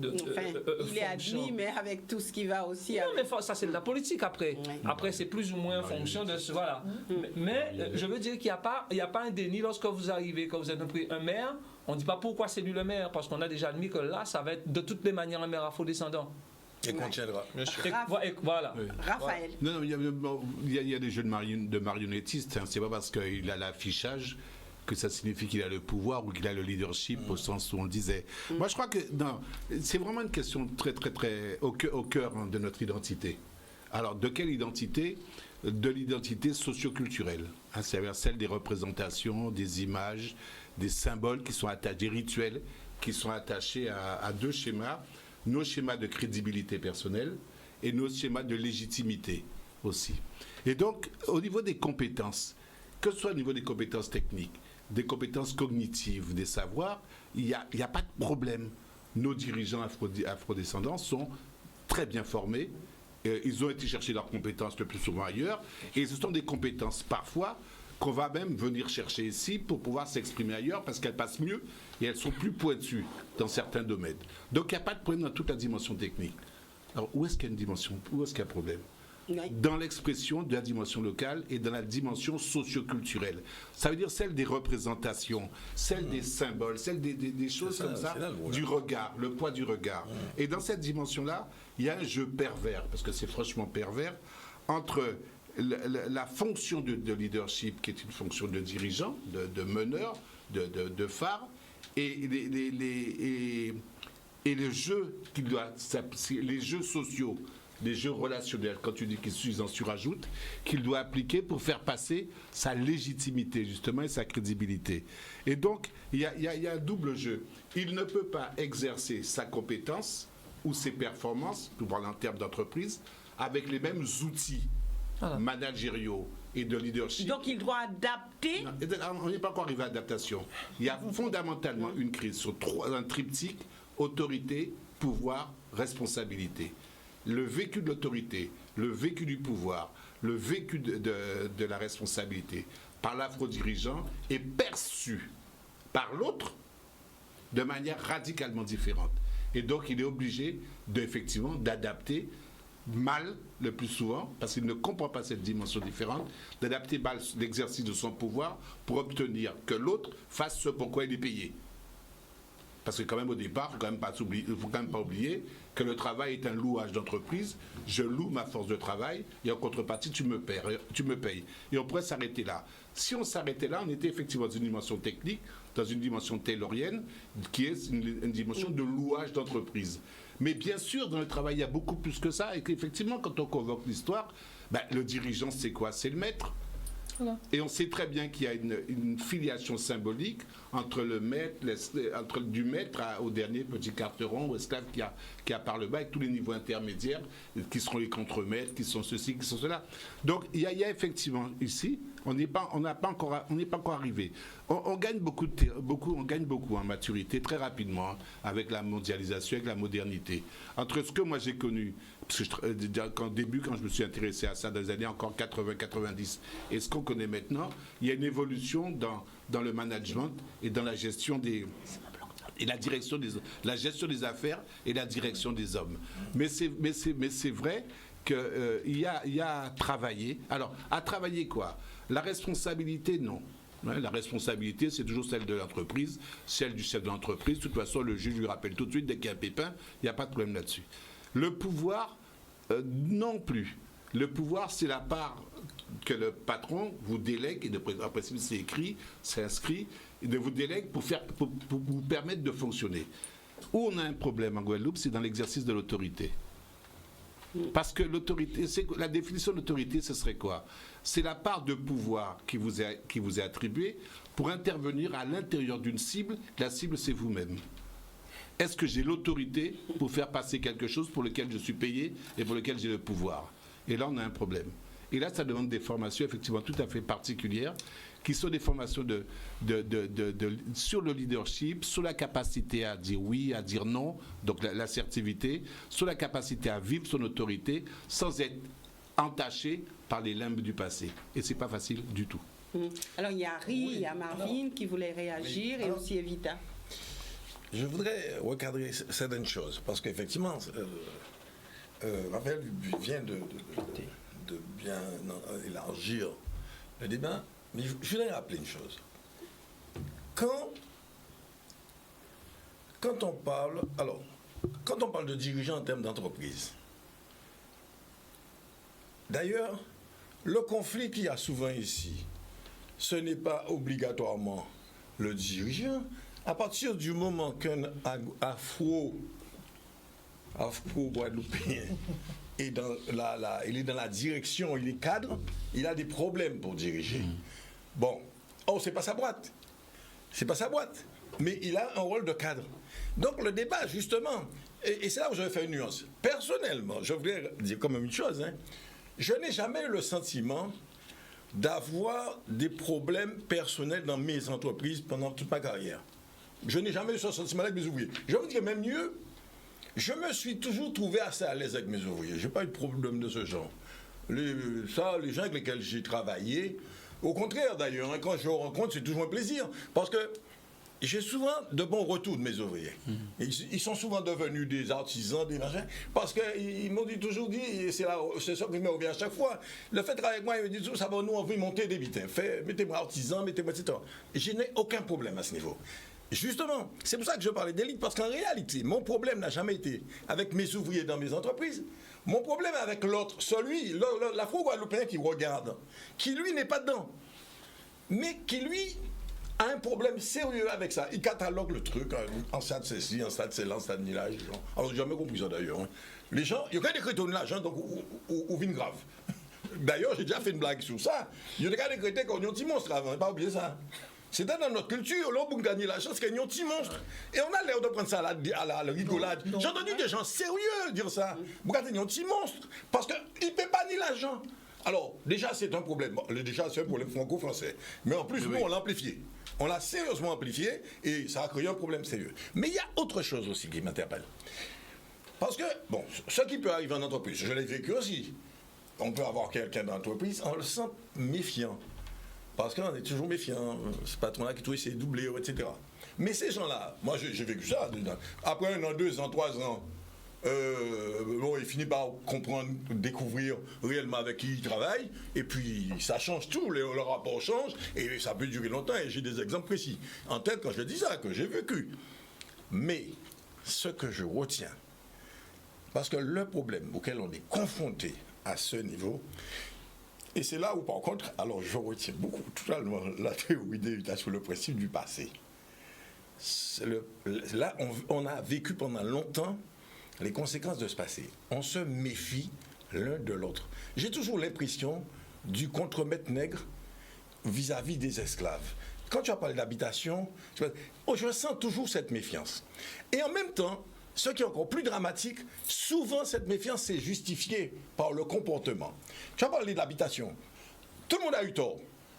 il est admis, mais avec tout ce qui va aussi... Non, mais ça, c'est de la politique après. Oui. Après, c'est plus ou moins en fonction de ce... Voilà. Mais je veux dire qu'il n'y a pas un déni lorsque vous arrivez, quand vous êtes un maire, on ne dit pas pourquoi c'est lui le maire, parce qu'on a déjà admis que là, ça va être de toutes les manières un maire afrodescendant. Et qu'on tiendra. Voilà. Oui. Raphaël. Non, il y a des jeux de marionnettistes. Hein. C'est pas parce qu'il a l'affichage que ça signifie qu'il a le pouvoir ou qu'il a le leadership au sens où on le disait. Moi, je crois que c'est vraiment une question très, très, très au cœur de notre identité. Alors, de quelle identité? De l'identité socioculturelle. Hein, c'est-à-dire celle des représentations, des images, des symboles qui sont attachés, des rituels qui sont attachés à deux schémas. Nos schémas de crédibilité personnelle et nos schémas de légitimité aussi. Et donc, au niveau des compétences, que ce soit au niveau des compétences techniques, des compétences cognitives, des savoirs, il n'y a pas de problème. Nos dirigeants afrodescendants sont très bien formés. Ils ont été chercher leurs compétences le plus souvent ailleurs. Et ce sont des compétences parfois qu'on va même venir chercher ici pour pouvoir s'exprimer ailleurs parce qu'elles passent mieux et elles sont plus pointues dans certains domaines. Donc il n'y a pas de problème dans toute la dimension technique. Alors où est-ce qu'il y a une dimension? Où est-ce qu'il y a un problème? Dans l'expression de la dimension locale et dans la dimension socioculturelle. Ça veut dire celle des représentations, celle des symboles, celle des choses comme ça, du regard, le poids du regard. Et dans cette dimension-là, il y a un jeu pervers, parce que c'est franchement pervers, entre la fonction de leadership, qui est une fonction de dirigeant, de meneur, de phare, et les jeux les jeux sociaux, les jeux relationnels, quand tu dis qu'ils en surajoutent, qu'il doit appliquer pour faire passer sa légitimité, justement, et sa crédibilité. Et donc, il y a un double jeu. Il ne peut pas exercer sa compétence ou ses performances, nous parlons en termes d'entreprise, avec les mêmes outils managériaux et de leadership. Donc, il doit adapter... Non, on n'est pas encore arrivé à l'adaptation. Il y a fondamentalement une crise sur un triptyque: autorité, pouvoir, responsabilité. Le vécu de l'autorité, le vécu du pouvoir, le vécu de la responsabilité par l'afro-dirigeant est perçu par l'autre de manière radicalement différente. Et donc, il est obligé effectivement d'adapter mal, le plus souvent, parce qu'il ne comprend pas cette dimension différente, d'adapter mal l'exercice de son pouvoir pour obtenir que l'autre fasse ce pour quoi il est payé. Parce que quand même au départ, il ne faut quand même pas oublier que le travail est un louage d'entreprise. Je loue ma force de travail et en contrepartie, tu me payes. Et on pourrait s'arrêter là. Si on s'arrêtait là, on était effectivement dans une dimension technique, dans une dimension taylorienne, qui est une dimension de louage d'entreprise. Mais bien sûr, dans le travail, il y a beaucoup plus que ça. Et qu'effectivement, quand on convoque l'histoire, le dirigeant, c'est quoi? C'est le maître. Voilà. Et on sait très bien qu'il y a une filiation symbolique entre le maître, du maître au dernier petit carteron ou esclave qui a par le bas, avec tous les niveaux intermédiaires, qui seront les contremaîtres, qui sont ceci, qui sont cela. Donc il y a effectivement ici, on n'est pas encore arrivé. On gagne beaucoup en maturité très rapidement avec la mondialisation, avec la modernité. Entre ce que moi j'ai connu, parce que quand je me suis intéressé à ça dans les années encore 80-90, et ce qu'on connaît maintenant, il y a une évolution dans le management et dans la gestion la gestion des affaires et la direction des hommes. Mais c'est vrai qu'il y a à travailler. Alors, à travailler quoi? La responsabilité, non. La responsabilité, c'est toujours celle de l'entreprise, celle du chef de l'entreprise. De toute façon, le juge lui rappelle tout de suite, dès qu'il y a un pépin, il n'y a pas de problème là-dessus. Le pouvoir, non plus. Le pouvoir, c'est la part que le patron vous délègue, et en principe c'est écrit, c'est inscrit, et de vous délègue pour vous permettre de fonctionner. Où on a un problème en Guadeloupe, c'est dans l'exercice de l'autorité. Parce que l'autorité, la définition de l'autorité, ce serait quoi? C'est la part de pouvoir qui vous est attribuée pour intervenir à l'intérieur d'une cible. La cible, c'est vous-même. Est-ce que j'ai l'autorité pour faire passer quelque chose pour lequel je suis payé et pour lequel j'ai le pouvoir? Et là, on a un problème. Et là, ça demande des formations effectivement tout à fait particulières, qui sont des formations sur le leadership, sur la capacité à dire oui, à dire non, donc l'assertivité, sur la capacité à vivre son autorité sans être entaché par les limbes du passé. Et c'est pas facile du tout. Alors, il y a Harry, il y a Marvin qui voulaient réagir, et aussi Evita. Je voudrais recadrer certaines choses, parce qu'effectivement, Raphaël vient de bien élargir le débat, mais je voudrais rappeler une chose. Quand on parle de dirigeants en termes d'entreprise, d'ailleurs, le conflit qu'il y a souvent ici, ce n'est pas obligatoirement le dirigeant. À partir du moment qu'un afro-guadeloupéen est il est dans la direction, il est cadre, il a des problèmes pour diriger. Bon, c'est pas sa boîte. C'est pas sa boîte. Mais il a un rôle de cadre. Donc le débat, justement, et c'est là où je vais faire une nuance. Personnellement, je voulais dire quand même une chose, je n'ai jamais eu le sentiment d'avoir des problèmes personnels dans mes entreprises pendant toute ma carrière. Je n'ai jamais eu ce sentiment-là avec mes ouvriers. Je vous dis même mieux, je me suis toujours trouvé assez à l'aise avec mes ouvriers. Je n'ai pas eu de problème de ce genre. Les gens avec lesquels j'ai travaillé, au contraire d'ailleurs, quand je les rencontre, c'est toujours un plaisir. Parce que j'ai souvent de bons retours de mes ouvriers. Ils sont souvent devenus des artisans, des machins, parce qu'ils m'ont toujours dit, et c'est ça qui me revient à chaque fois, le fait de travailler avec moi, ils me disent, ça va nous envie de monter des bitins. Mettez-moi artisan, mettez-moi etc. Je n'ai aucun problème à ce niveau. Justement, c'est pour ça que je parlais d'élite, parce qu'en réalité, mon problème n'a jamais été avec mes ouvriers dans mes entreprises. Mon problème est avec l'autre, l'afro-guadeloupéen qui regarde, qui lui n'est pas dedans, mais qui lui a un problème sérieux avec ça. Il catalogue le truc en stade ceci, en stade cela, en stade nilage. Alors j'ai jamais compris ça d'ailleurs. Les gens, il y a quand décréter un nilage, donc ou vin grave. D'ailleurs, j'ai déjà fait une blague sur ça. Il y a quand décréter qu'on est un petit monstre avant, pas oublier ça. C'était dans notre culture, là, pour gagner la chance, qu'il y a un petit monstre. Et on a l'air de prendre ça à la rigolade. J'ai entendu des gens sérieux dire ça. Vous regardez, un petit monstre. Parce qu'il ne paie pas ni l'argent. Alors, déjà, c'est un problème. Déjà, c'est un problème franco-français. Mais en plus, nous, on l'a amplifié. On l'a sérieusement amplifié et ça a créé un problème sérieux. Mais il y a autre chose aussi qui m'interpelle. Parce que, bon, ce qui peut arriver en entreprise, je l'ai vécu aussi. On peut avoir quelqu'un dans l'entreprise, on le sent méfiant. Parce qu'on est toujours méfiant, ce patron-là qui trouve ses doublés, etc. Mais ces gens-là, moi j'ai vécu ça, après 1 an, 2 ans, 3 ans, il finit par comprendre, découvrir réellement avec qui il travaille, et puis ça change tout, le rapport change, et ça peut durer longtemps, et j'ai des exemples précis en tête quand je dis ça, que j'ai vécu. Mais ce que je retiens, parce que le problème auquel on est confronté à ce niveau, et c'est là où, par contre, alors je retiens beaucoup, totalement la théorie d'Evita sur le principe du passé. Là, on a vécu pendant longtemps les conséquences de ce passé. On se méfie l'un de l'autre. J'ai toujours l'impression du contremaître nègre vis-à-vis des esclaves. quand tu as parlé d'habitation, je ressens toujours cette méfiance. Et en même temps, ce qui est encore plus dramatique, souvent cette méfiance s'est justifiée par le comportement. Tu as parlé d'habitation. Tout le monde a eu tort.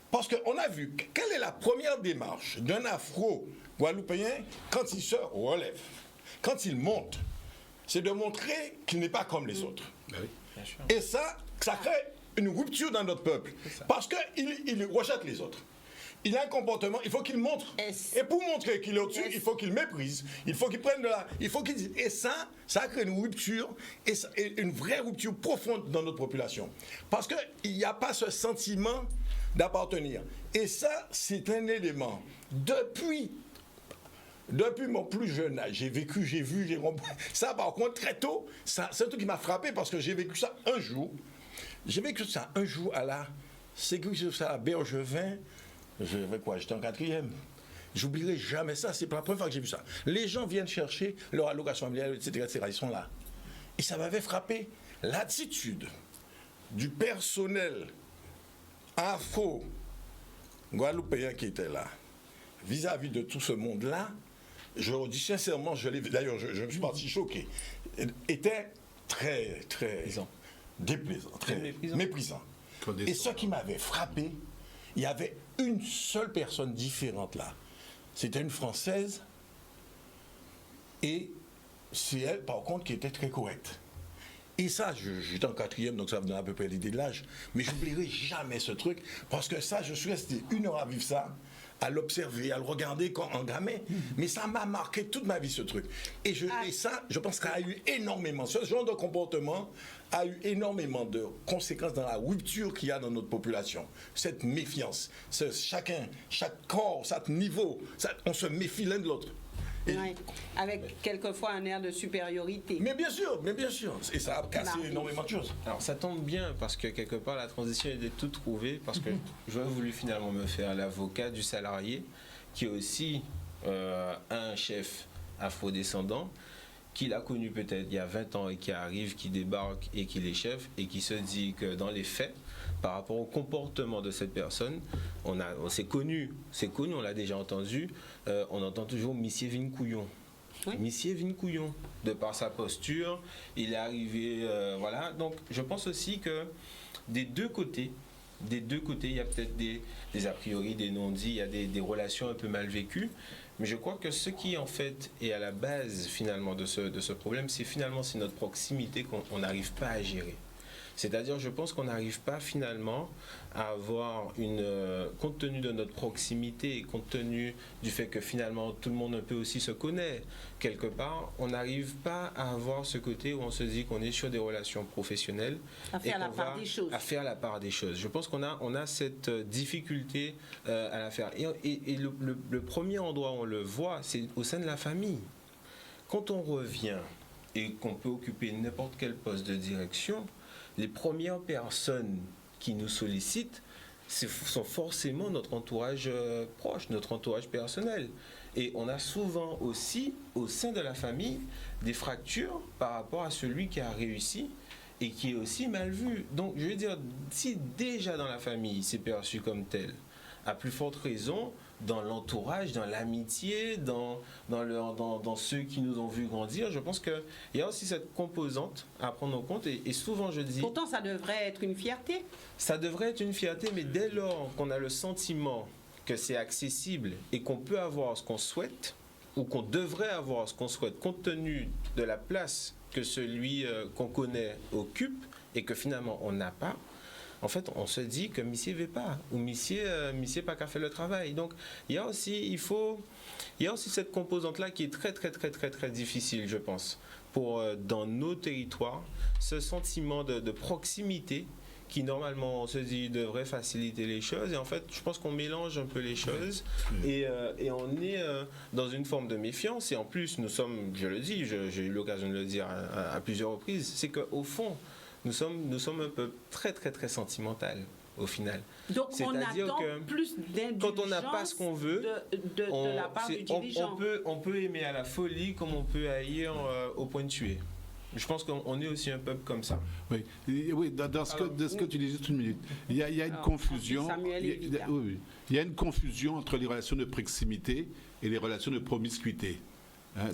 Parce qu'on a vu quelle est la première démarche d'un Afro-Guadeloupéen quand il se relève, quand il monte. C'est de montrer qu'il n'est pas comme les autres. Ben oui, bien sûr. Et ça crée une rupture dans notre peuple. Parce qu'il rejette les autres. Il a un comportement, il faut qu'il montre. Et pour montrer qu'il est au-dessus, il faut qu'il méprise. Il faut qu'il prenne de la... Il faut qu'il dise... Et ça crée une rupture, et une vraie rupture profonde dans notre population. Parce qu'il n'y a pas ce sentiment d'appartenir. Et ça, c'est un élément. Depuis mon plus jeune âge, j'ai vécu, j'ai vu, j'ai compris. Ça, par contre, très tôt, c'est un truc qui m'a frappé parce que j'ai vécu ça un jour. J'ai vécu ça un jour à la sécurité sociale à Bergevin. J'étais en 4e. J'oublierai jamais ça, c'est pas la première fois que j'ai vu ça. Les gens viennent chercher leur allocation familiale, etc., ils sont là. Et ça m'avait frappé l'attitude du personnel afro-guadeloupéen qui était là, vis-à-vis de tout ce monde-là. Je le dis sincèrement, d'ailleurs, je me suis parti choqué. Était très, très déplaisant, très méprisant. Et ce qui m'avait frappé, il y avait une seule personne différente là. C'était une Française. Et c'est elle, par contre, qui était très correcte. Et ça, j'étais en 4e, donc ça me donne à peu près l'idée de l'âge. Mais je n'oublierai jamais ce truc, parce que ça, je suis resté 1 heure à vivre ça, à l'observer, à le regarder en gamin. Mais ça m'a marqué toute ma vie, ce truc. Et ça, je pense qu'il y a eu énormément, ce genre de comportement a eu énormément de conséquences dans la rupture qu'il y a dans notre population. Cette méfiance, chaque corps, chaque niveau, on se méfie l'un de l'autre. Oui, avec quelquefois un air de supériorité. Mais bien sûr. Et ça a cassé énormément de choses. Alors ça tombe bien parce que quelque part la transition était toute trouvée parce que j'aurais voulu finalement me faire l'avocat du salarié qui est aussi un chef afrodescendant qu'il a connu peut-être il y a 20 ans et qui arrive, qui débarque et qui est chef et qui se dit que dans les faits, par rapport au comportement de cette personne, on s'est connu, on l'a déjà entendu, on entend toujours Monsieur Vincouillon. Oui. Monsieur Vincouillon, de par sa posture, il est arrivé, voilà. Donc je pense aussi que des deux côtés, il y a peut-être des a priori, des non-dits, il y a des relations un peu mal vécues. Mais je crois que ce qui en fait est à la base finalement de ce problème, c'est notre proximité qu'on n'arrive pas à gérer. C'est-à-dire, je pense qu'on n'arrive pas finalement à avoir compte tenu de notre proximité et compte tenu du fait que finalement tout le monde un peu aussi se connaît quelque part, on n'arrive pas à avoir ce côté où on se dit qu'on est sur des relations professionnelles à faire la part des choses. À faire la part des choses. Je pense qu'on a cette difficulté à la faire. Et le premier endroit où on le voit, c'est au sein de la famille. Quand on revient et qu'on peut occuper n'importe quel poste de direction, les premières personnes qui nous sollicitent sont forcément notre entourage proche, notre entourage personnel. Et on a souvent aussi, au sein de la famille, des fractures par rapport à celui qui a réussi et qui est aussi mal vu. Donc, je veux dire, si déjà dans la famille, c'est perçu comme tel, à plus forte raison, dans l'entourage, dans l'amitié, dans ceux qui nous ont vu grandir, je pense qu'il y a aussi cette composante à prendre en compte. Et souvent, je dis... Pourtant, ça devrait être une fierté. Ça devrait être une fierté, mais dès lors qu'on a le sentiment que c'est accessible et qu'on peut avoir ce qu'on souhaite, ou qu'on devrait avoir ce qu'on souhaite, compte tenu de la place que celui qu'on connaît occupe, et que finalement on n'a pas, en fait, on se dit que Missier ne veut pas, ou Missier pas qu'à faire le travail. Donc, il y a aussi cette composante-là qui est très, très, très, très, très difficile, je pense, pour dans nos territoires, ce sentiment de proximité qui, normalement, on se dit devrait faciliter les choses. Et en fait, je pense qu'on mélange un peu les choses et on est dans une forme de méfiance. Et en plus, nous sommes, je le dis, j'ai eu l'occasion de le dire à plusieurs reprises, c'est qu'au fond, nous sommes un peu très, très, très sentimental au final. Donc, on attend plus d'indulgence quand on n'a pas ce qu'on veut, de la part du dirigeant. On peut aimer à la folie comme on peut haïr au point de tuer. Je pense qu'on est aussi un peuple comme ça. Oui, dans ce que tu dis, juste une minute. Il y a une confusion. Il y a une confusion entre les relations de proximité et les relations de promiscuité.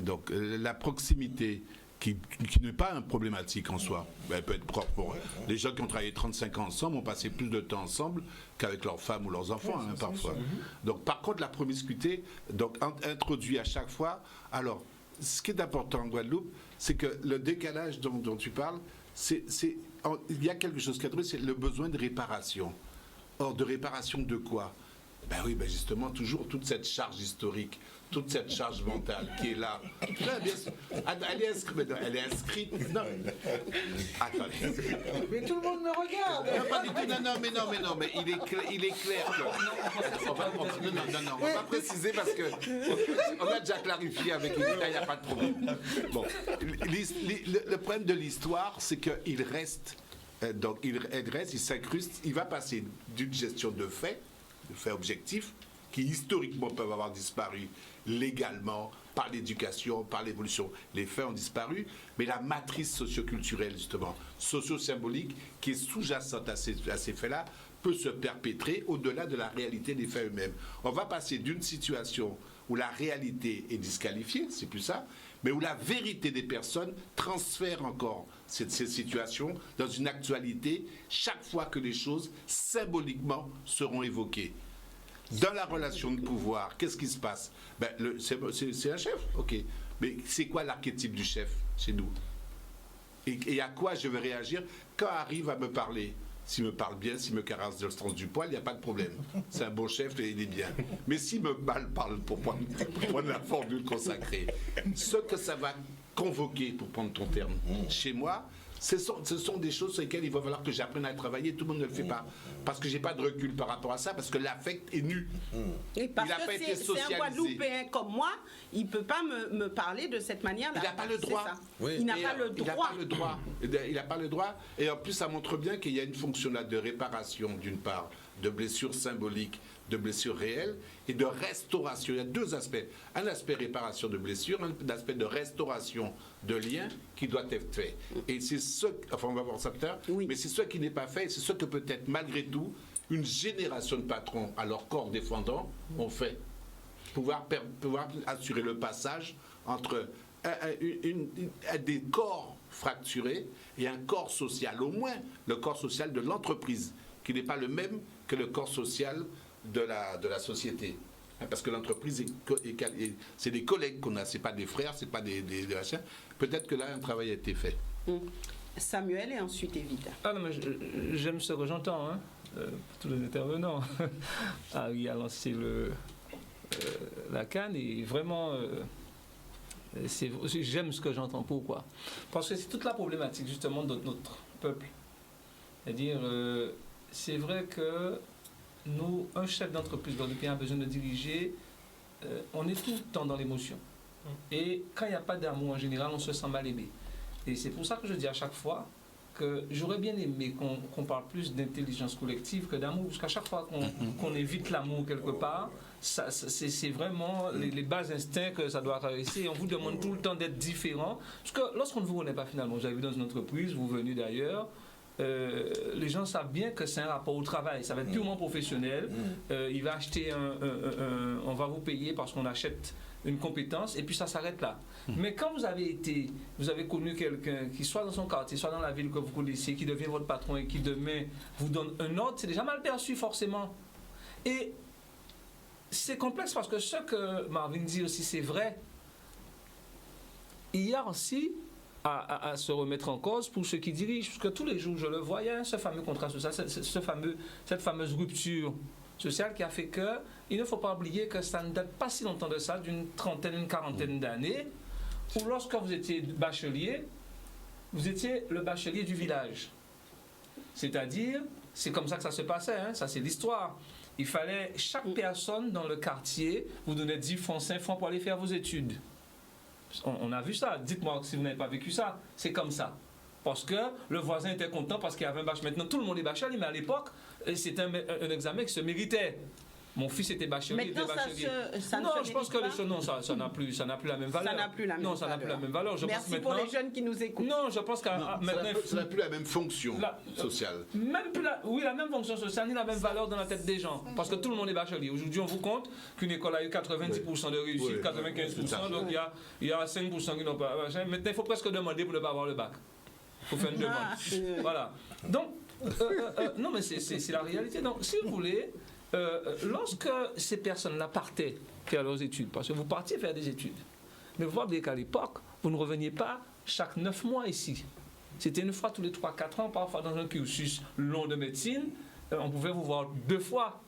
Donc, la proximité, qui n'est pas une problématique en soi, elle peut être propre. Les gens qui ont travaillé 35 ans ensemble ont passé plus de temps ensemble qu'avec leurs femmes ou leurs enfants, parfois. Donc, par contre, la promiscuité, donc, introduit à chaque fois. Alors, ce qui est important en Guadeloupe, c'est que le décalage dont tu parles, il y a quelque chose qui est trouvé, c'est le besoin de réparation. Or, de réparation de quoi? Justement, toujours toute cette charge historique, toute cette charge mentale qui est là. Elle est inscrite. Non. Attendez. Mais tout le monde me regarde. Non, pas du tout. Non, mais il est clair que. On va préciser parce que on a déjà clarifié avec une détail, il n'y a pas de problème. Bon, le problème de l'histoire, c'est qu'il reste. Donc, il s'incruste, il va passer d'une gestion de faits objectifs, qui historiquement peuvent avoir disparu légalement, par l'éducation, par l'évolution. Les faits ont disparu, mais la matrice socioculturelle, justement, socio-symbolique, qui est sous-jacente à ces faits-là, peut se perpétrer au-delà de la réalité des faits eux-mêmes. On va passer d'une situation où la réalité est disqualifiée, c'est plus ça, mais où la vérité des personnes transfère encore ces situations dans une actualité chaque fois que les choses symboliquement seront évoquées. Dans la relation de pouvoir, qu'est-ce qui se passe? C'est un chef, ok. Mais c'est quoi l'archétype du chef chez nous? Et à quoi je vais réagir quand arrive à me parler? S'il me parle bien, s'il me caresse dans le sens du poil, il n'y a pas de problème. C'est un bon chef et il est bien. Mais s'il me mal parle pour prendre la formule consacrée, ce que ça va convoquer, pour prendre ton terme, chez moi, ce sont des choses sur lesquelles il va falloir que j'apprenne à travailler. Tout le monde ne le fait pas. Parce que je n'ai pas de recul par rapport à ça, parce que l'affect est nu. Et parce il n'a pas été socialisé. C'est un Guadeloupéen comme moi, il ne peut pas me parler de cette manière-là. Il n'a pas le droit. Il n'a pas le droit. Il n'a pas le droit. Et en plus, ça montre bien qu'il y a une fonction là de réparation, d'une part, de blessures symboliques, de blessures réelles et de restauration. Il y a deux aspects. Un aspect réparation de blessures, un aspect de restauration de liens qui doit être fait. Et c'est ce, enfin on va voir ça plus tard, mais c'est ce qui n'est pas fait, c'est ce que peut-être malgré tout une génération de patrons à leur corps défendant ont fait. Pouvoir assurer le passage entre des corps fracturés et un corps social, au moins le corps social de l'entreprise, qui n'est pas le même que le corps social de la société. Parce que l'entreprise, c'est des collègues qu'on a, c'est pas des frères, c'est pas des machins. Peut-être que là, un travail a été fait. Samuel et ensuite Evita. Ah non, mais j'aime ce que j'entends, tous les intervenants. Harry a lancé la canne et vraiment, j'aime ce que j'entends. Pourquoi? Parce que c'est toute la problématique justement de notre peuple. C'est-à-dire, c'est vrai que nous, un chef d'entreprise guadeloupéen a besoin de diriger, on est tout le temps dans l'émotion. Et quand il n'y a pas d'amour en général, on se sent mal aimé. Et c'est pour ça que je dis à chaque fois que j'aurais bien aimé qu'on parle plus d'intelligence collective que d'amour, parce qu'à chaque fois qu'on évite l'amour quelque part, c'est vraiment les bas instincts que ça doit traverser. On vous demande tout le temps d'être différent, parce que lorsqu'on ne vous connaît pas finalement, vous avez vu dans une entreprise, vous venez d'ailleurs, les gens savent bien que c'est un rapport au travail, ça va être purement professionnel. Il va acheter on va vous payer parce qu'on achète une compétence et puis ça s'arrête là. Mais quand vous avez connu quelqu'un qui soit dans son quartier, soit dans la ville que vous connaissez, qui devient votre patron et qui demain vous donne un ordre, c'est déjà mal perçu forcément. Et c'est complexe parce que ce que Marvin dit aussi, c'est vrai. Il y a aussi à se remettre en cause pour ceux qui dirigent, parce que tous les jours, je le vois, il y a ce fameux contrat social, cette fameuse rupture sociale qui a fait que, il ne faut pas oublier que ça ne date pas si longtemps de ça, d'une trentaine, une quarantaine d'années, où lorsque vous étiez bachelier, vous étiez le bachelier du village. C'est-à-dire, c'est comme ça que ça se passait, ça c'est l'histoire. Il fallait, chaque personne dans le quartier vous donnait 10 francs, 5 francs pour aller faire vos études. On a vu ça. Dites-moi si vous n'avez pas vécu ça. C'est comme ça. Parce que le voisin était content parce qu'il y avait un bachelier. Maintenant, tout le monde est bachelier, mais à l'époque, c'était un examen qui se méritait. Mon fils était bachelier, il était Maintenant, bachelier. ça ne Non, se je pense que débite pas. non, ça n'a plus la même valeur. Ça n'a plus la même non, ça n'a plus la même valeur. Je Merci pense pour maintenant, les jeunes qui nous écoutent. non, je pense qu'à maintenant, Ça n'a plus la même fonction sociale. même plus la même fonction sociale ni la même valeur dans la tête des gens. Parce que tout le monde est bachelier. Aujourd'hui, on vous compte qu'une école a eu 90% de réussite, Oui. 95%, donc il y a 5% qui n'ont pas. Maintenant, il faut presque demander pour ne pas avoir le bac. Il faut faire une demande. Voilà. Donc, non, mais c'est la réalité. Donc, si vous voulez, lorsque ces personnes-là partaient faire leurs études, parce que vous partiez faire des études, mais vous voyez qu'à l'époque, vous ne reveniez pas chaque 9 mois ici. C'était une fois tous les 3-4 ans, parfois dans un cursus long de médecine, on pouvait vous voir 2 fois,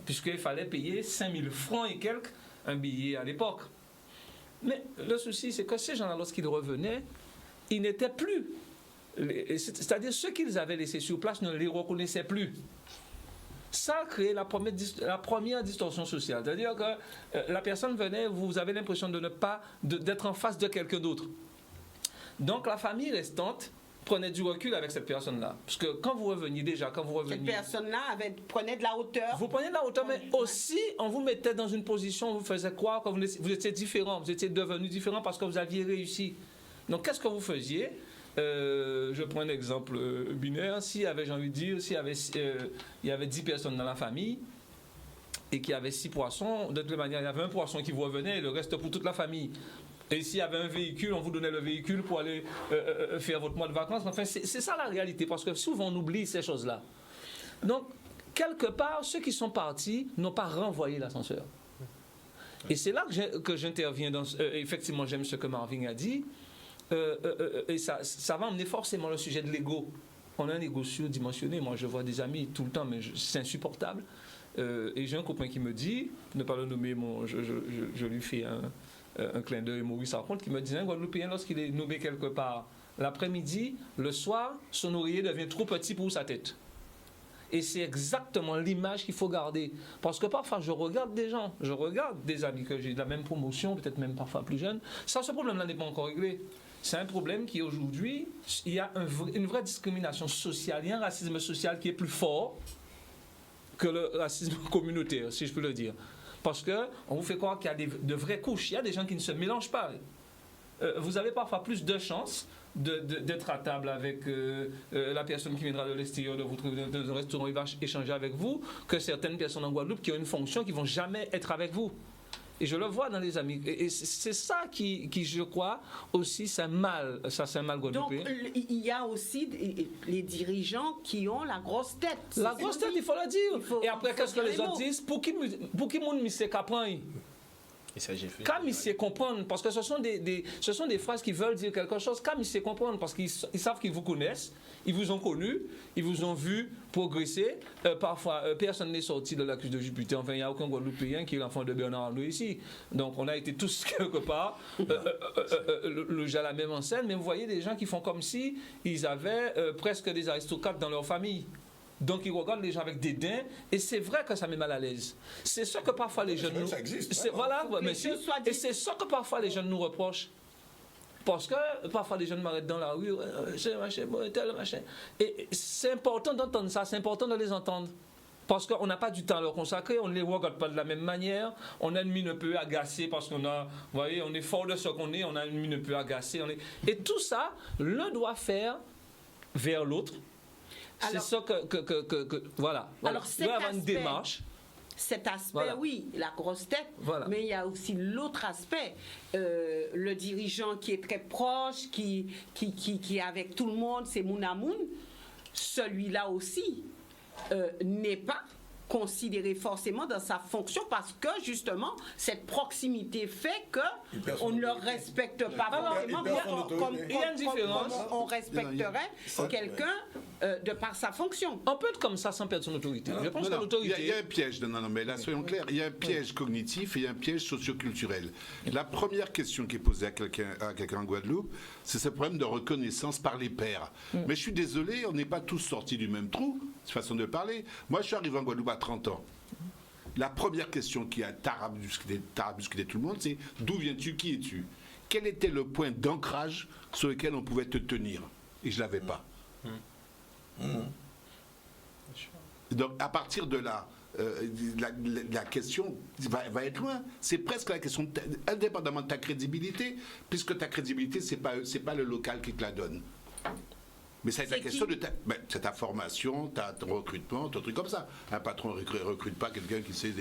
puisqu'il fallait payer 5 000 francs et quelques un billet à l'époque. Mais le souci, c'est que ces gens-là, lorsqu'ils revenaient, ils n'étaient plus. C'est-à-dire ceux qu'ils avaient laissés sur place ne les reconnaissaient plus. Ça a créé la première distorsion sociale. C'est-à-dire que la personne venait, vous avez l'impression d'être en face de quelqu'un d'autre. Donc la famille restante prenait du recul avec cette personne-là. Parce que quand vous reveniez, cette personne-là prenait de la hauteur. Vous preniez de la hauteur, mais aussi on vous mettait dans une position, on vous faisait croire que vous étiez différent, vous étiez devenu différent parce que vous aviez réussi. Donc qu'est-ce que vous faisiez? Je prends un exemple binaire. S'il y avait, j'ai envie de dire, il y avait 10 personnes dans la famille et qu'il y avait 6 poissons, de toute manière, il y avait un poisson qui vous revenait et le reste pour toute la famille. Et s'il y avait un véhicule, on vous donnait le véhicule pour aller faire votre mois de vacances. Enfin, c'est ça la réalité, parce que souvent on oublie ces choses-là. Donc, quelque part, ceux qui sont partis n'ont pas renvoyé l'ascenseur. Et c'est là que j'interviens. Effectivement, j'aime ce que Marvin a dit. Et ça va emmener forcément le sujet de l'ego. On a un ego surdimensionné. Moi, je vois des amis tout le temps, mais c'est insupportable. Et j'ai un copain qui me dit, ne pas le nommer, je lui fais un clin d'œil, Maurice raconte, qui me disait un Guadeloupéen, lorsqu'il est nommé quelque part, l'après-midi, le soir, son oreiller devient trop petit pour sa tête. Et c'est exactement l'image qu'il faut garder. Parce que parfois, je regarde des gens, je regarde des amis que j'ai de la même promotion, peut-être même parfois plus jeunes. Ça, ce problème-là n'est pas encore réglé. C'est un problème qui, aujourd'hui, il y a une vraie discrimination sociale, il y a un racisme social qui est plus fort que le racisme communautaire, si je peux le dire. Parce qu'on vous fait croire qu'il y a de vraies couches, il y a des gens qui ne se mélangent pas. Vous avez parfois plus de chances d'être à table avec la personne qui viendra de l'extérieur, de vous trouver dans un restaurant, il va échanger avec vous, que certaines personnes en Guadeloupe qui ont une fonction, qui ne vont jamais être avec vous. Et je le vois dans les amis. Et c'est ça qui, je crois, aussi, c'est un mal guadeloupéen. Donc, il y a aussi les dirigeants qui ont la grosse tête. La grosse tête, il faut le dire. Et après, qu'est-ce que les autres disent? Pour qui monde m'y qu'apprend? Quand ils sait comprendre, parce que ce sont des phrases qui veulent dire quelque chose, quand ils sait comprendre, parce qu'ils savent qu'ils vous connaissent, ils vous ont connu, ils vous ont vu progresser. Parfois, personne n'est sorti de l'accuse de Jupiter. Enfin, il n'y a aucun Guadeloupéen qui est l'enfant de Bernard Arnault ici. Donc, on a été tous quelque part à la même enseigne, mais vous voyez des gens qui font comme si ils avaient presque des aristocrates dans leur famille. Donc, ils regardent les gens avec dédain, et c'est vrai que ça met mal à l'aise. C'est ça que parfois les jeunes nous... Ça existe. Voilà, mais et c'est ça que parfois les jeunes nous reprochent. Parce que parfois les jeunes m'arrêtent dans la rue, machin, tel machin. Et c'est important d'entendre ça, c'est important de les entendre. Parce qu'on n'a pas du temps à leur consacrer, on ne les regarde pas de la même manière, on a une mine un peu agacée parce qu'on a, vous voyez, on est fort de ce qu'on est, on a une mine un peu agacée. Et tout ça, l'un doit faire vers l'autre. C'est ça que voilà. Alors, il doit y avoir une démarche. Cet aspect, voilà. Oui, la grosse tête, voilà. Mais il y a aussi l'autre aspect, le dirigeant qui est très proche, qui est avec tout le monde, c'est Mounamoun. Celui-là aussi n'est pas considéré forcément dans sa fonction parce que justement cette proximité fait qu'on ne le respecte pas forcément comme on respecterait quelqu'un de par sa fonction. On peut être comme ça sans perdre son autorité. Je pense que l'autorité... Il y a un piège, non, mais là soyons clairs, il y a un piège cognitif et il y a un piège socioculturel. La première question qui est posée à quelqu'un en Guadeloupe, c'est ce problème de reconnaissance par les pairs. Mais je suis désolé, on n'est pas tous sortis du même trou, cette façon de parler. Moi, je suis arrivé en Guadeloupe à 30 ans. La première question qui a tarabusqué tout le monde, c'est d'où viens-tu, qui es-tu? Quel était le point d'ancrage sur lequel on pouvait te tenir? Et je ne l'avais pas. Donc, à partir de là, la question va être loin. C'est presque la question, indépendamment de ta crédibilité, puisque ta crédibilité, c'est pas le local qui te la donne. Mais ça va être la question de ta formation, ton recrutement, ton truc comme ça. Un patron ne recrute pas quelqu'un qui sait,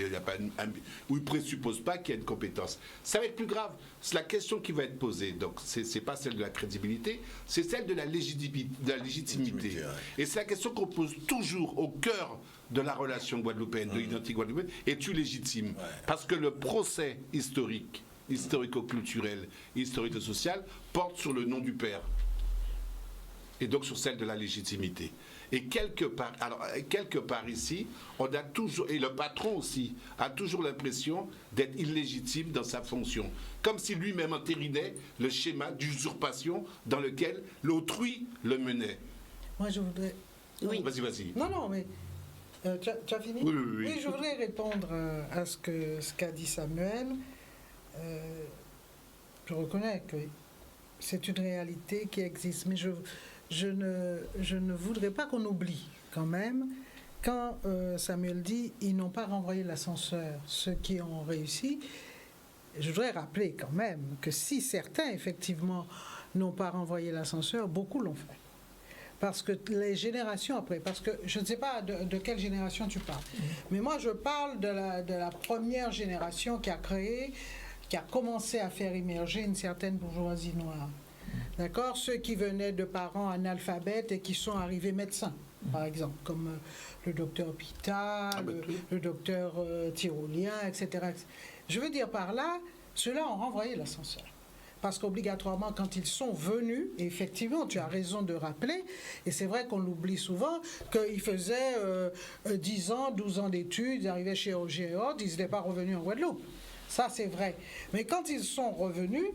ou il ne présuppose pas qu'il y a une compétence. Ça va être plus grave. C'est la question qui va être posée. Donc, ce n'est pas celle de la crédibilité, c'est celle de la légitimité. Et c'est la question qu'on pose toujours au cœur de la relation guadeloupéenne, de l'identité guadeloupéenne. Es-tu légitime? Parce que le procès historico-culturel, historico-social, porte sur le nom du père. Et donc sur celle de la légitimité. Et quelque part ici, on a toujours, et le patron aussi, a toujours l'impression d'être illégitime dans sa fonction. Comme si lui-même entérinait le schéma d'usurpation dans lequel l'autrui le menait. Moi, je voudrais... Oui. Vas-y. Non, mais... tu as fini? Oui, je voudrais répondre à ce qu'a dit Samuel. Je reconnais que c'est une réalité qui existe, mais je ne voudrais pas qu'on oublie quand même, quand Samuel dit « ils n'ont pas renvoyé l'ascenseur », ceux qui ont réussi, je voudrais rappeler quand même que si certains, effectivement, n'ont pas renvoyé l'ascenseur, beaucoup l'ont fait. Parce que les générations après, parce que je ne sais pas de quelle génération tu parles, mais moi je parle de la première génération qui a commencé à faire émerger une certaine bourgeoisie noire. D'accord? Ceux qui venaient de parents analphabètes et qui sont arrivés médecins, par exemple, comme le docteur Pita, le docteur Tyrolien, etc. Je veux dire par là, ceux-là ont renvoyé l'ascenseur. Parce qu'obligatoirement, quand ils sont venus, et effectivement, tu as raison de rappeler, et c'est vrai qu'on l'oublie souvent, qu'ils faisaient 10 ans, 12 ans d'études, ils arrivaient chez OGEOD, ils n'étaient pas revenus en Guadeloupe. Ça, c'est vrai. Mais quand ils sont revenus,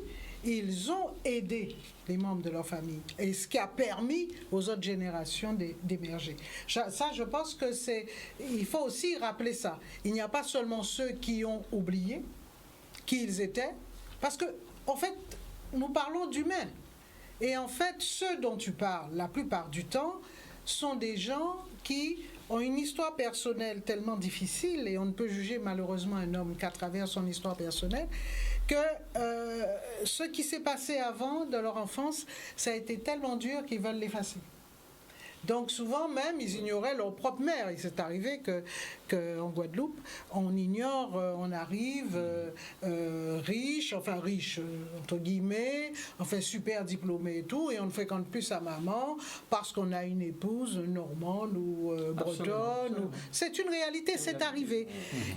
ils ont aidé les membres de leur famille, et ce qui a permis aux autres générations d'émerger. Ça, je pense que il faut aussi rappeler ça. Il n'y a pas seulement ceux qui ont oublié qui ils étaient, parce que, en fait, nous parlons d'humains. Et en fait, ceux dont tu parles, la plupart du temps, sont des gens qui ont une histoire personnelle tellement difficile, et on ne peut juger malheureusement un homme qu'à travers son histoire personnelle, que ce qui s'est passé avant de leur enfance, ça a été tellement dur qu'ils veulent l'effacer. Donc souvent même, ils ignoraient leur propre mère. Il s'est arrivé qu'en Guadeloupe, on ignore, on arrive riche, entre guillemets, enfin super diplômé et tout, et on ne fréquente plus sa maman parce qu'on a une épouse normande ou bretonne. C'est une réalité, c'est arrivé.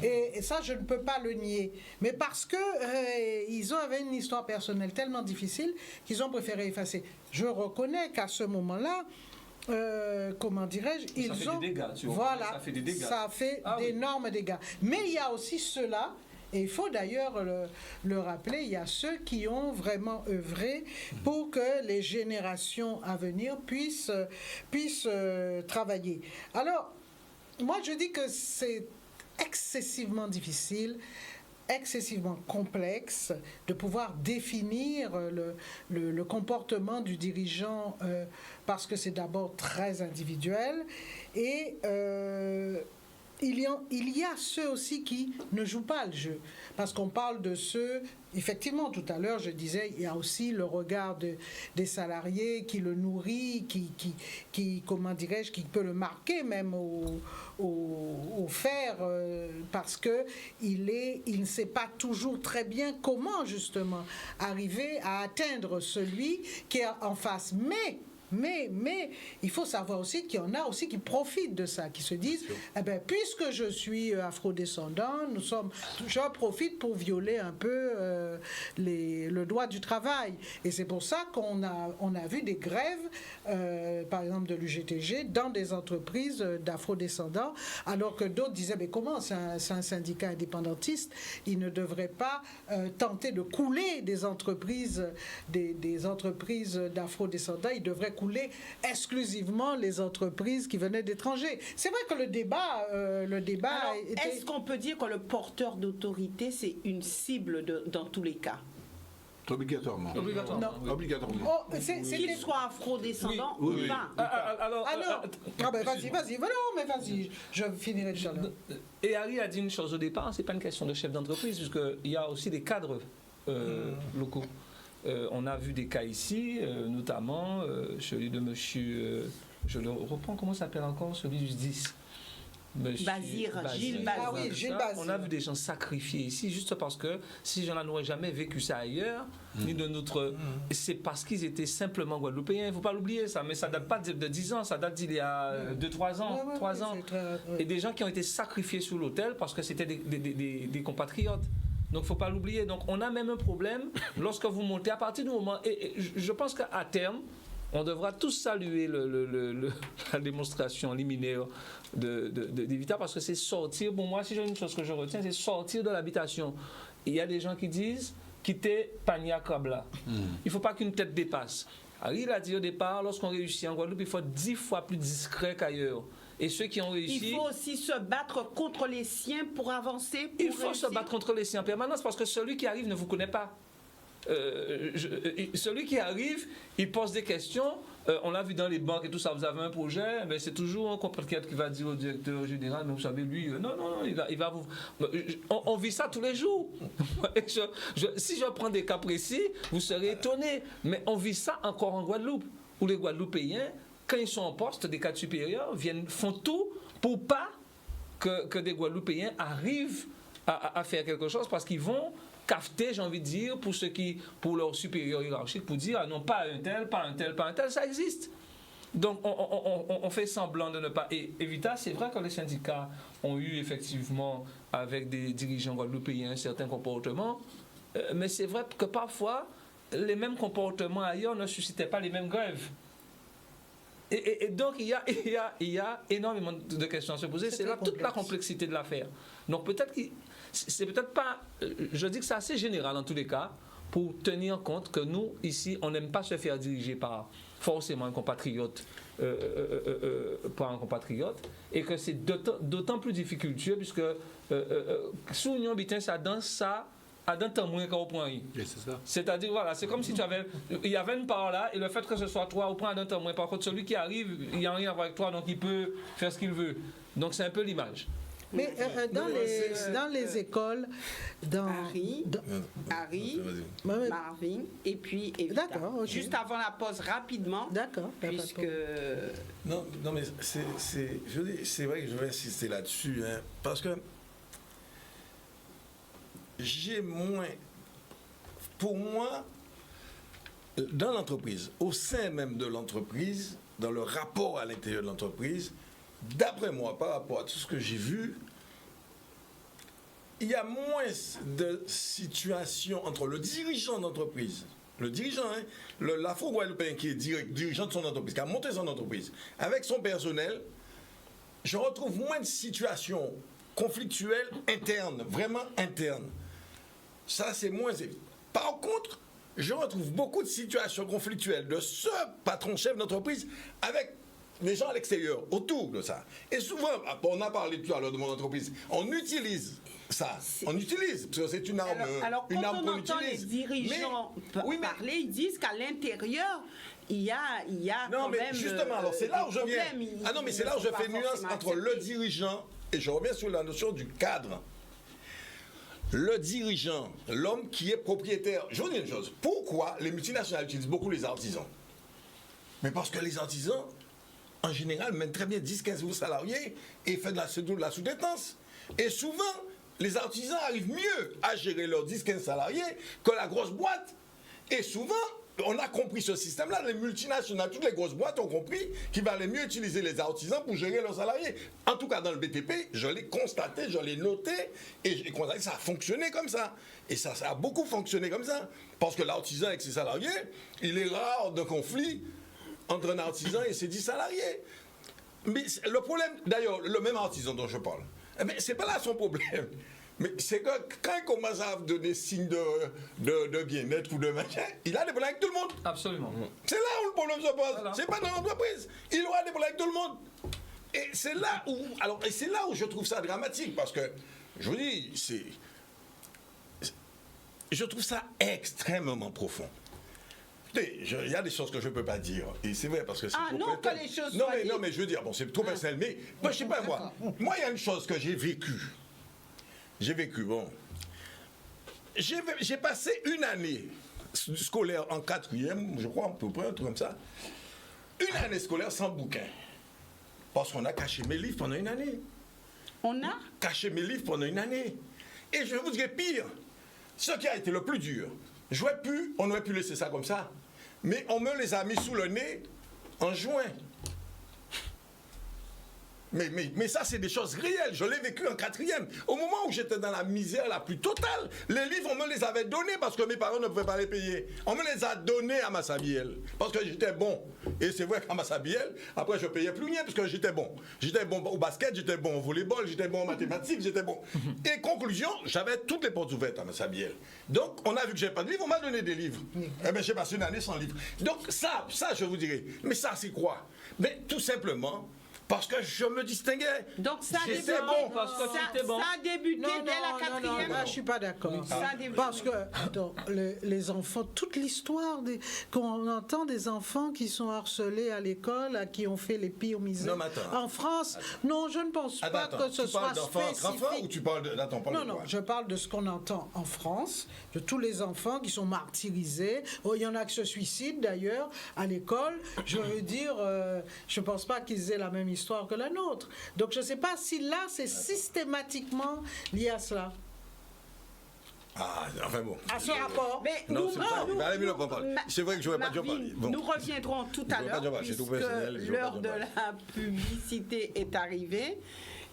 Et ça, je ne peux pas le nier. Mais parce qu'ils avaient une histoire personnelle tellement difficile qu'ils ont préféré effacer. Je reconnais qu'à ce moment-là, comment dirais-je, ils ont... Des dégâts, tu vois. Voilà, ça fait des dégâts. Ça a fait d'énormes dégâts. Mais il y a aussi ceux-là, et il faut d'ailleurs le rappeler, il y a ceux qui ont vraiment œuvré pour que les générations à venir puissent travailler. Alors, moi je dis que c'est excessivement difficile, excessivement complexe de pouvoir définir le comportement du dirigeant parce que c'est d'abord très individuel et il y a ceux aussi qui ne jouent pas le jeu, parce qu'on parle de ceux, effectivement tout à l'heure je disais, il y a aussi le regard des salariés qui le nourrit, qui comment dirais-je, qui peut le marquer même au fer, parce que il ne sait pas toujours très bien comment justement arriver à atteindre celui qui est en face. Mais il faut savoir aussi qu'il y en a aussi qui profitent de ça, qui se disent puisque je suis afrodescendant, je profite pour violer un peu le droit du travail. Et c'est pour ça qu'on a vu des grèves, par exemple de l'UGTG, dans des entreprises d'afrodescendants, alors que d'autres disaient comment c'est un syndicat indépendantiste, il ne devrait pas tenter de couler des entreprises d'afrodescendants, il devrait couler exclusivement les entreprises qui venaient d'étrangers. C'est vrai que le débat Alors, était... Est-ce qu'on peut dire que le porteur d'autorité, c'est une cible dans tous les cas? Obligatoirement. Obligatoirement. Non. Oui. Obligatoirement. Oh, Qu'il soit afro-descendant Oui, ou oui. pas. Alors, Ah non. Ah ben vas-y. Non, mais vas-y. Je finirai tout à l'heure. Et Harry a dit une chose au départ, c'est pas une question de chef d'entreprise, puisqu'il y a aussi des cadres locaux. On a vu des cas ici, notamment celui de monsieur, je le reprends, comment s'appelle encore, celui du 10 Bazir, Gilles Bazir. Ah oui, Gilles Bazir. On a vu des gens sacrifiés ici juste parce que ces gens-là n'auraient jamais vécu ça ailleurs, ni de notre. C'est parce qu'ils étaient simplement guadeloupéens, il ne faut pas l'oublier ça, mais ça ne date pas de 10 ans, ça date d'il y a 2-3 ans. Ouais, 3 ans. Et des gens qui ont été sacrifiés sous l'autel parce que c'était des compatriotes. Donc il ne faut pas l'oublier. Donc on a même un problème lorsque vous montez à partir du moment. Et je pense qu'à terme, on devra tous saluer la démonstration liminaire d'Evita parce que c'est sortir. Pour moi, si j'ai une chose que je retiens, c'est sortir de l'habitation. Il y a des gens qui disent quitter Pania Kabla. Il ne faut pas qu'une tête dépasse. Harry l'a dit au départ, lorsqu'on réussit en Guadeloupe, il faut 10 fois plus discret qu'ailleurs. Et ceux qui ont réussi. Il faut aussi se battre contre les siens pour avancer. Il faut se battre contre les siens en permanence parce que celui qui arrive ne vous connaît pas. Celui qui arrive, il pose des questions. On l'a vu dans les banques et tout ça. Vous avez un projet, mais c'est toujours un compatriote qui va dire au directeur général, mais vous savez, lui, non, il va vous. On vit ça tous les jours. Si je prends des cas précis, vous serez étonnés. Mais on vit ça encore en Guadeloupe, où les Guadeloupéens, quand ils sont en poste, des cadres supérieurs, font tout pour pas que des Guadeloupéens arrivent à faire quelque chose parce qu'ils vont cafeter, j'ai envie de dire, pour leurs supérieurs hiérarchiques, pour dire, ah non, pas un tel, ça existe. Donc, on fait semblant de ne pas. Et Evita, c'est vrai que les syndicats ont eu effectivement, avec des dirigeants guadeloupéens, certains comportements, mais c'est vrai que parfois, les mêmes comportements ailleurs ne suscitaient pas les mêmes grèves. Et donc, il y a énormément de questions à se poser. C'est là toute la complexité de l'affaire. Donc, peut-être que c'est peut-être pas. Je dis que c'est assez général en tous les cas, pour tenir compte que nous, ici, on n'aime pas se faire diriger par forcément un compatriote, par un compatriote, et que c'est d'autant plus difficultueux, puisque sous l'Union Bitin, ça danse ça. À d'un temps moins qu'au point I. Et c'est ça. C'est-à-dire, voilà, c'est comme si il y avait une part là, et le fait que ce soit toi au point à d'un temps moins. Par contre, celui qui arrive, il n'y a rien à voir avec toi, donc il peut faire ce qu'il veut. Donc c'est un peu l'image. Mais dans les écoles, Harry, Marvin, et puis Evita. D'accord, ok. Juste avant la pause, rapidement. D'accord. Puisque. Non, mais c'est vrai que je vais insister là-dessus, hein, parce que j'ai moins. Pour moi, dans l'entreprise, au sein même de l'entreprise, dans le rapport à l'intérieur de l'entreprise, d'après moi, par rapport à tout ce que j'ai vu, il y a moins de situations entre le dirigeant d'entreprise, le dirigeant, hein, l'Afro-Guadeloupéen qui est dirigeant de son entreprise, qui a monté son entreprise, avec son personnel, je retrouve moins de situations conflictuelles internes, vraiment internes. Ça, c'est moins. Par contre, je retrouve beaucoup de situations conflictuelles de ce patron-chef d'entreprise avec les gens à l'extérieur, autour de ça. Et souvent, on a parlé tout à l'heure de mon entreprise, on utilise ça. On utilise, parce que c'est une arme. Alors, une quand arme on qu'on entend utilise. les dirigeants parler, ils disent qu'à l'intérieur, il y a non, quand mais même. Justement, alors c'est là où je viens. Ah non, mais c'est là où je fais nuance entre le dirigeant, et je reviens sur la notion du cadre. Le dirigeant, l'homme qui est propriétaire. Je vous dis une chose. Pourquoi les multinationales utilisent beaucoup les artisans? Mais parce que les artisans, en général, mènent très bien 10-15 salariés et font de la sous-traitance. Et souvent, les artisans arrivent mieux à gérer leurs 10-15 salariés que la grosse boîte. Et souvent, on a compris ce système-là. Les multinationales, toutes les grosses boîtes ont compris qu'il valait mieux utiliser les artisans pour gérer leurs salariés. En tout cas, dans le BTP, je l'ai constaté, je l'ai noté, et j'ai constaté que ça a fonctionné comme ça. Et ça a beaucoup fonctionné comme ça. Parce que l'artisan avec ses salariés, il est rare de conflit entre un artisan et ses 10 salariés. Mais le problème, d'ailleurs, le même artisan dont je parle, c'est pas là son problème. Mais c'est que quand il commence à donner signe de bien-être ou de machin, il a des problèmes avec tout le monde. Absolument. C'est là où le problème se pose. Voilà. C'est pas dans l'entreprise. Il aura des problèmes avec tout le monde. Et c'est là où je trouve ça dramatique, parce que, je vous dis, je trouve ça extrêmement profond. Écoutez, il y a des choses que je ne peux pas dire. Et c'est vrai parce que c'est trop non, personnel. que les choses non, soient mais, dites. non, mais je veux dire, bon, c'est trop personnel. Mais moi, je sais pas, moi. Moi, il y a une chose que j'ai vécue. J'ai vécu, bon. J'ai passé une année scolaire en 4e, je crois, à peu près, un truc comme ça. Une année scolaire sans bouquin. Parce qu'on a caché mes livres pendant une année. On a Caché mes livres pendant une année. Et je vais vous dire pire. Ce qui a été le plus dur, on aurait pu laisser ça comme ça. Mais on me les a mis sous le nez en juin. Mais ça, c'est des choses réelles. Je l'ai vécu en 4e. Au moment où j'étais dans la misère la plus totale, les livres, on me les avait donnés parce que mes parents ne pouvaient pas les payer. On me les a donnés à Massabielle parce que j'étais bon. Et c'est vrai qu'à Massabielle, après, je payais plus rien parce que j'étais bon. J'étais bon au basket, j'étais bon au volleyball, j'étais bon en mathématiques, j'étais bon. Et conclusion, j'avais toutes les portes ouvertes à Massabielle. Donc, on a vu que j'avais pas de livres, on m'a donné des livres. Eh bien, j'ai passé une année sans livres. Donc, ça, je vous dirais. Mais ça, c'est quoi? Mais tout simplement... Parce que je me distinguais. Donc ça a J'étais bon parce que tu étais bon. Ça a débuté dès la 4e. Non, là, je suis pas d'accord. Ça a débuté. Parce que attends, les enfants, toute l'histoire qu'on entend des enfants qui sont harcelés à l'école, à qui on fait les pires misères. Non, mais attends. En France, non, je ne pense pas que ce soit spécifique. Ou tu parles de... Attends, Non, je parle de ce qu'on entend en France, de tous les enfants qui sont martyrisés. Oh, il y en a qui se suicident d'ailleurs à l'école. Je veux dire, je ne pense pas qu'ils aient la même histoire que la nôtre. Donc je ne sais pas si là c'est systématiquement lié à cela. Ah, enfin bon. À ce rapport. Mais Non, c'est vrai que je n'aurais pas dû en parler. Bon. Nous reviendrons tout à l'heure puisque l'heure de la publicité est arrivée.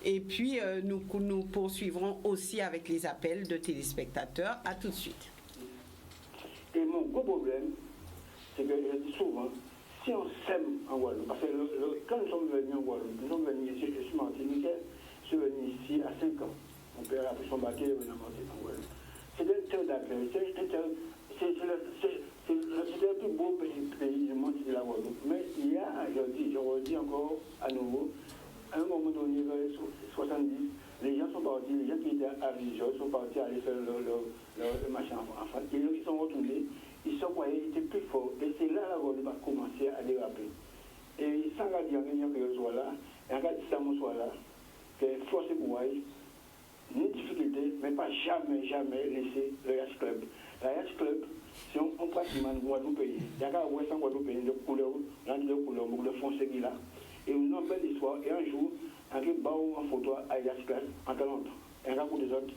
Et puis nous poursuivrons aussi avec les appels de téléspectateurs. À tout de suite. Et mon gros problème, c'est que je dis souvent, si on s'aime en Guadeloupe, parce que quand nous sommes venus en Guadeloupe, nous sommes venus ici, je suis martiniquais, je suis venu ici à 5 ans. Mon père a pris son baquet et est venu en Guadeloupe. C'est un terre d'accueil, c'est le plus beau pays du monde, c'est la Guadeloupe. Mais il y a, je redis encore à nouveau, à un moment donné, vers les 70, les gens sont partis, les gens qui étaient à Vizor sont partis aller faire le machin en France. Ils sont retournés, ils sont croyés, ils étaient plus forts. Et c'est là la Guadeloupe a commencé à déraper. Et sans regarder rien que je sois là, et regarder ça mon soit là, que force et pouvoir, ni difficulté, mais pas jamais laisser le Yacht Club. Le Yacht Club, c'est un pratiquement Guadeloupe pays. Il y a qu'à voir sans Guadeloupe pays, de couleur, beaucoup de foncé qui là. Et une belle histoire, et un jour, on a en photo à Yacht Club en temps longtemps. Et on a pour des autres,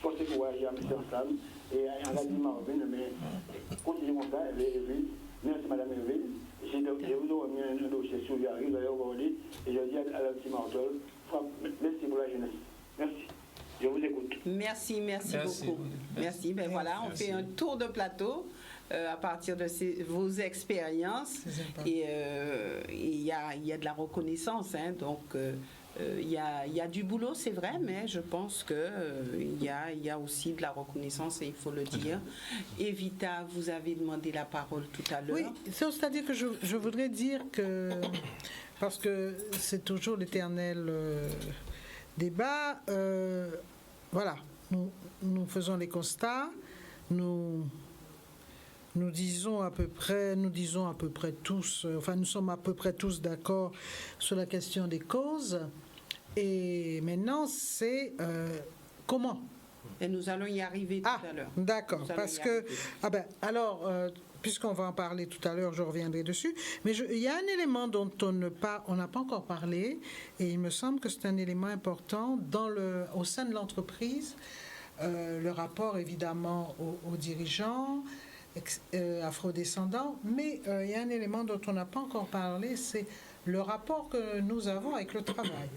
force et pouvoir, j'ai mis ensemble, et on a dit Marvin, mais continuez comme ça, elle est Evelyne. Merci Madame Evelyne. Je vous ai remis un dossier sur Yari, vous allez regarder, et je dis à la petite Martol, merci pour la jeunesse. Merci. Je vous écoute. Merci beaucoup. Merci. Ben voilà, on fait un tour de plateau à partir de vos expériences. Et il y a de la reconnaissance. Hein, donc, il y a du boulot, c'est vrai, mais je pense qu'il y a aussi de la reconnaissance, et il faut le dire. Evita, vous avez demandé la parole tout à l'heure. Oui, c'est-à-dire que je voudrais dire que, parce que c'est toujours l'éternel... débat, voilà, nous faisons les constats, nous disons à peu près tous, enfin nous sommes à peu près tous d'accord sur la question des causes, et maintenant c'est comment. Et nous allons y arriver tout à l'heure. D'accord, parce que, puisqu'on va en parler tout à l'heure, je reviendrai dessus. Mais il y a un élément dont on n'a pas encore parlé, et il me semble que c'est un élément important au sein de l'entreprise. Le rapport, évidemment, aux dirigeants afrodescendants, mais il y a un élément dont on n'a pas encore parlé, c'est le rapport que nous avons avec le travail.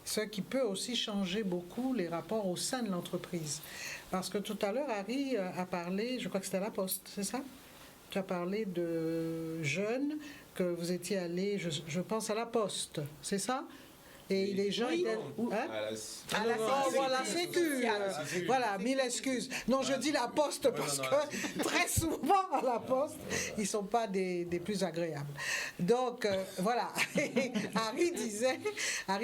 Ce qui peut aussi changer beaucoup les rapports au sein de l'entreprise. Parce que tout à l'heure, Harry a parlé, je crois que c'était à la Poste, c'est ça? Tu as parlé de jeunes, que vous étiez allés, je pense, à la Poste, c'est ça? Et les gens étaient... Hein? Voilà, sécu. Voilà, mille excuses. Non, je dis la poste parce que très souvent à la poste, ils ne sont pas des plus agréables. Donc, voilà. Harry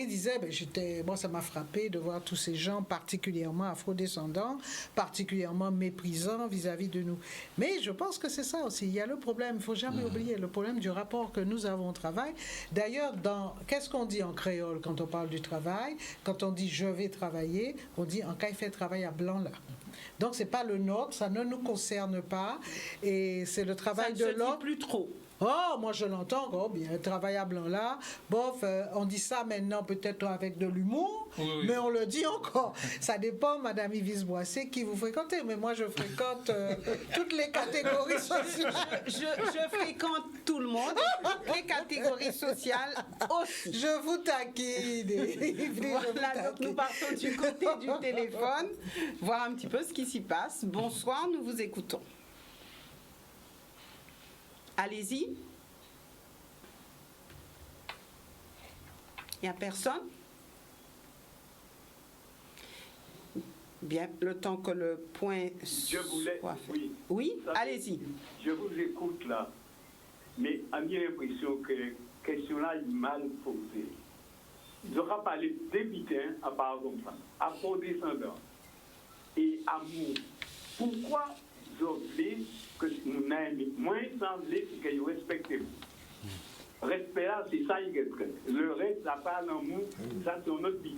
disait, moi ça m'a frappé de voir tous ces gens particulièrement afrodescendants, particulièrement méprisants vis-à-vis de nous. Mais je pense que c'est ça aussi. Il y a le problème, il ne faut jamais oublier, le problème du rapport que nous avons au travail. D'ailleurs, qu'est-ce qu'on dit en créole quand on parle du travail? Quand on dit je vais travailler, on dit en cas il fait travail à blanc là. Donc c'est pas le nôtre, ça ne nous concerne pas et c'est le travail de l'autre. Ça ne se dit plus trop. Oh, moi je l'entends, oh bien, travail à blanc là. Bof, on dit ça maintenant peut-être avec de l'humour, mais on le dit encore. Ça dépend, Madame Yves Boissé, qui vous fréquentez, mais moi je fréquente toutes les catégories sociales. Je fréquente tout le monde, toutes les catégories sociales aussi. Je vous taquine. Voilà, donc nous partons du côté du téléphone, voir un petit peu ce qui s'y passe. Bonsoir, nous vous écoutons. Allez-y. Il n'y a personne? Bien, le temps que le point soit fait. Oui, allez-y. Je vous écoute là, mais à j'ai l'impression que la question-là est mal posée. J'aurais parlé d'ébitins à part comme ça, afro-descendants et amour. Pourquoi j'oublie que nous n'aimons moins semblé que vous respectez vous. Respect là, c'est ça qui est très. Le reste, ça parle en nous, ça c'est notre vie.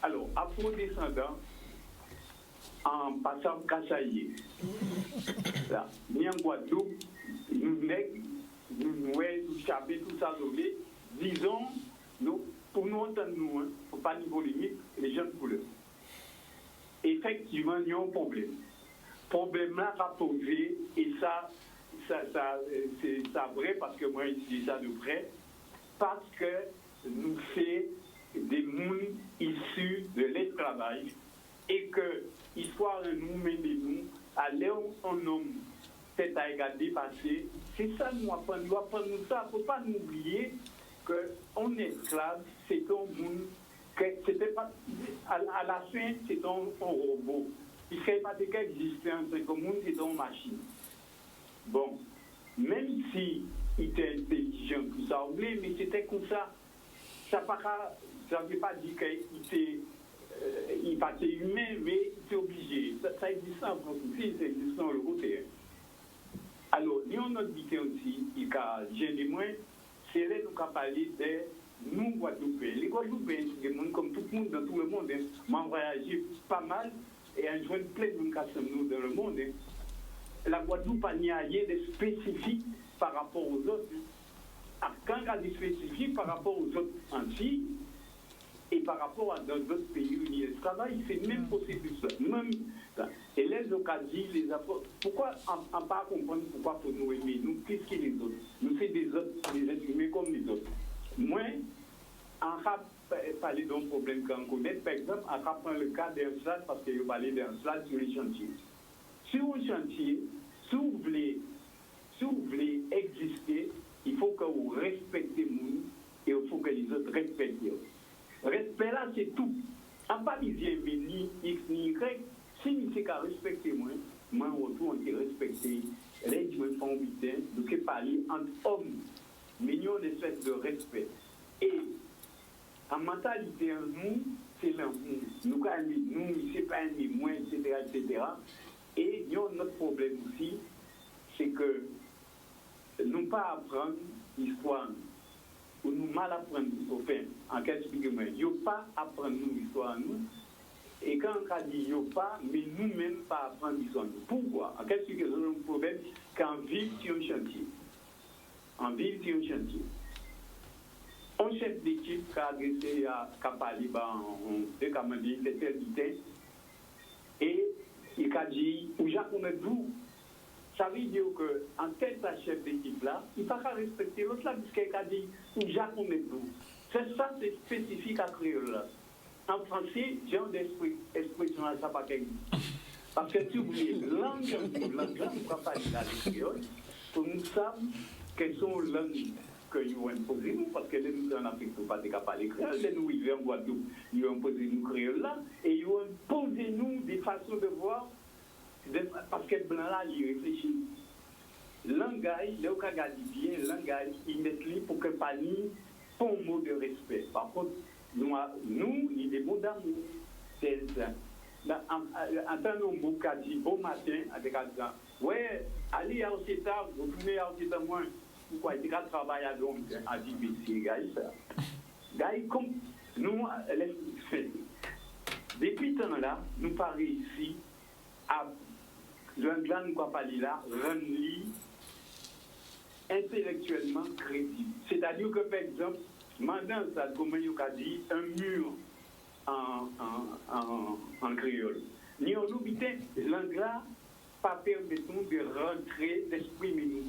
Alors, afro-descendants, en passant Kassaïe, là, ni en Guadeloupe, nous nègres, nous chapés, tout ça, disons, nous, pour nous entendre nous, il ne faut pas niveau limite, les jeunes couleurs. Effectivement, il y a un problème. Problème là va poser, et c'est vrai parce que moi je dis ça de près, parce que nous sommes des mondes issus de l'esclavage et que l'histoire nous mène nous à l'heure un homme tête à égal dépassé. C'est ça nous apprendre, nous apprendre ça. Il ne faut pas nous oublier qu'on est esclave, c'est un monde que c'était pas à la fin c'est un robot. Il ne serait pas de cas existant, c'est comme monde c'est une machine. Bon, même si il était intelligent, tout ça, mais c'était comme ça. Ça ne veut pas dire qu'il passait humain, mais il était obligé. Ça existe en France aussi, ça existe dans le côté. Alors, nous, notre vie aussi, il y a des moins, c'est là que nous avons parlé de nous, Guadeloupéens. Les Guadeloupéens, c'est des gens comme tout le monde, dans tout le monde, m'ont voyagé pas mal. Et un joint plein de nous dans le monde. La Guadeloupe a rien de spécifique par rapport aux autres. Quand il y a des spécifiques par rapport aux autres Antilles et par rapport à d'autres pays où il y a le travail, c'est même procédure. Et les occasions, les apports. Pourquoi on ne pas comprendre pourquoi pour nous aimer? Nous, qu'est-ce que les autres? Nous, c'est des autres, des êtres humains comme les autres. Moi, en rap, parler d'un problème qu'on connaît, par exemple, on va prendre le cas d'un slide parce qu'il va parler d'un slide sur les chantiers. Sur un chantier, si vous voulez exister, il faut que vous respectez le monde et il faut que les autres respectent. Respect là, c'est tout. En pas dire ni X ni Y, si c'est qu'à respecter moi, en retour, on est respecté. Les gens font bien, donc parler entre hommes, mais nous, on espèce de respect. Et en mentalité, nous, c'est l'amour. Nous, il ne sait pas aimer moins, etc., etc. Et nous, notre problème aussi, c'est que nous pas apprendre l'histoire, ou nous mal apprendre, enfin, en cas expliquez-moi, nous pas apprendre l'histoire, nous. Et quand on a dit nous pas, mais nous-mêmes pas apprendre l'histoire. Pourquoi? En cas expliquez-moi, le problème, qu'en ville, sur un chantier. En ville, sur un chantier. Un chef d'équipe qui a adressé à Kapaliba, c'est tel bitin, et il a dit, où j'acconnais vous, ça veut dire qu'en tête de chef d'équipe là, il ne faut pas respecter l'autre là, puisqu'il a dit, où j'acconnais vous. C'est ça, c'est spécifique à créole là. En français, j'ai une expression à ça pas qu'elle dit. Parce que si vous voulez, langue, on ne peut pas parler la créole, pour nous savons quelles sont les langues qu'ils vont imposer nous, parce que les nous en Afrique, nous ne pouvons pas parler créole, les nous vivons en Guadeloupe, ils vont imposer nous créole là, et ils vont imposer nous des façons de voir, parce que le blanc là, il réfléchit. Langage, les Okagadi bien, langage, ils mettent lui pour que Pani, pour un mot de respect. Par contre, nous, il est beau d'amour. C'est ça. Entendons un mot qui a dit bon matin, avec un gars, ouais, allez à Océta, vous tournez à Océta moins. Pourquoi il y a travail à l'homme, à dire, mais c'est gars, ça. Gars, comme nous, depuis ce temps-là, nous pas réussi à, l'anglais, nous pas parler là, rendre intellectuellement crédible. C'est-à-dire que, par exemple, maintenant, ça, comme il a dit, un mur en créole. Ni en oubliant, l'anglais pas permettons de rentrer, d'exprimer nous.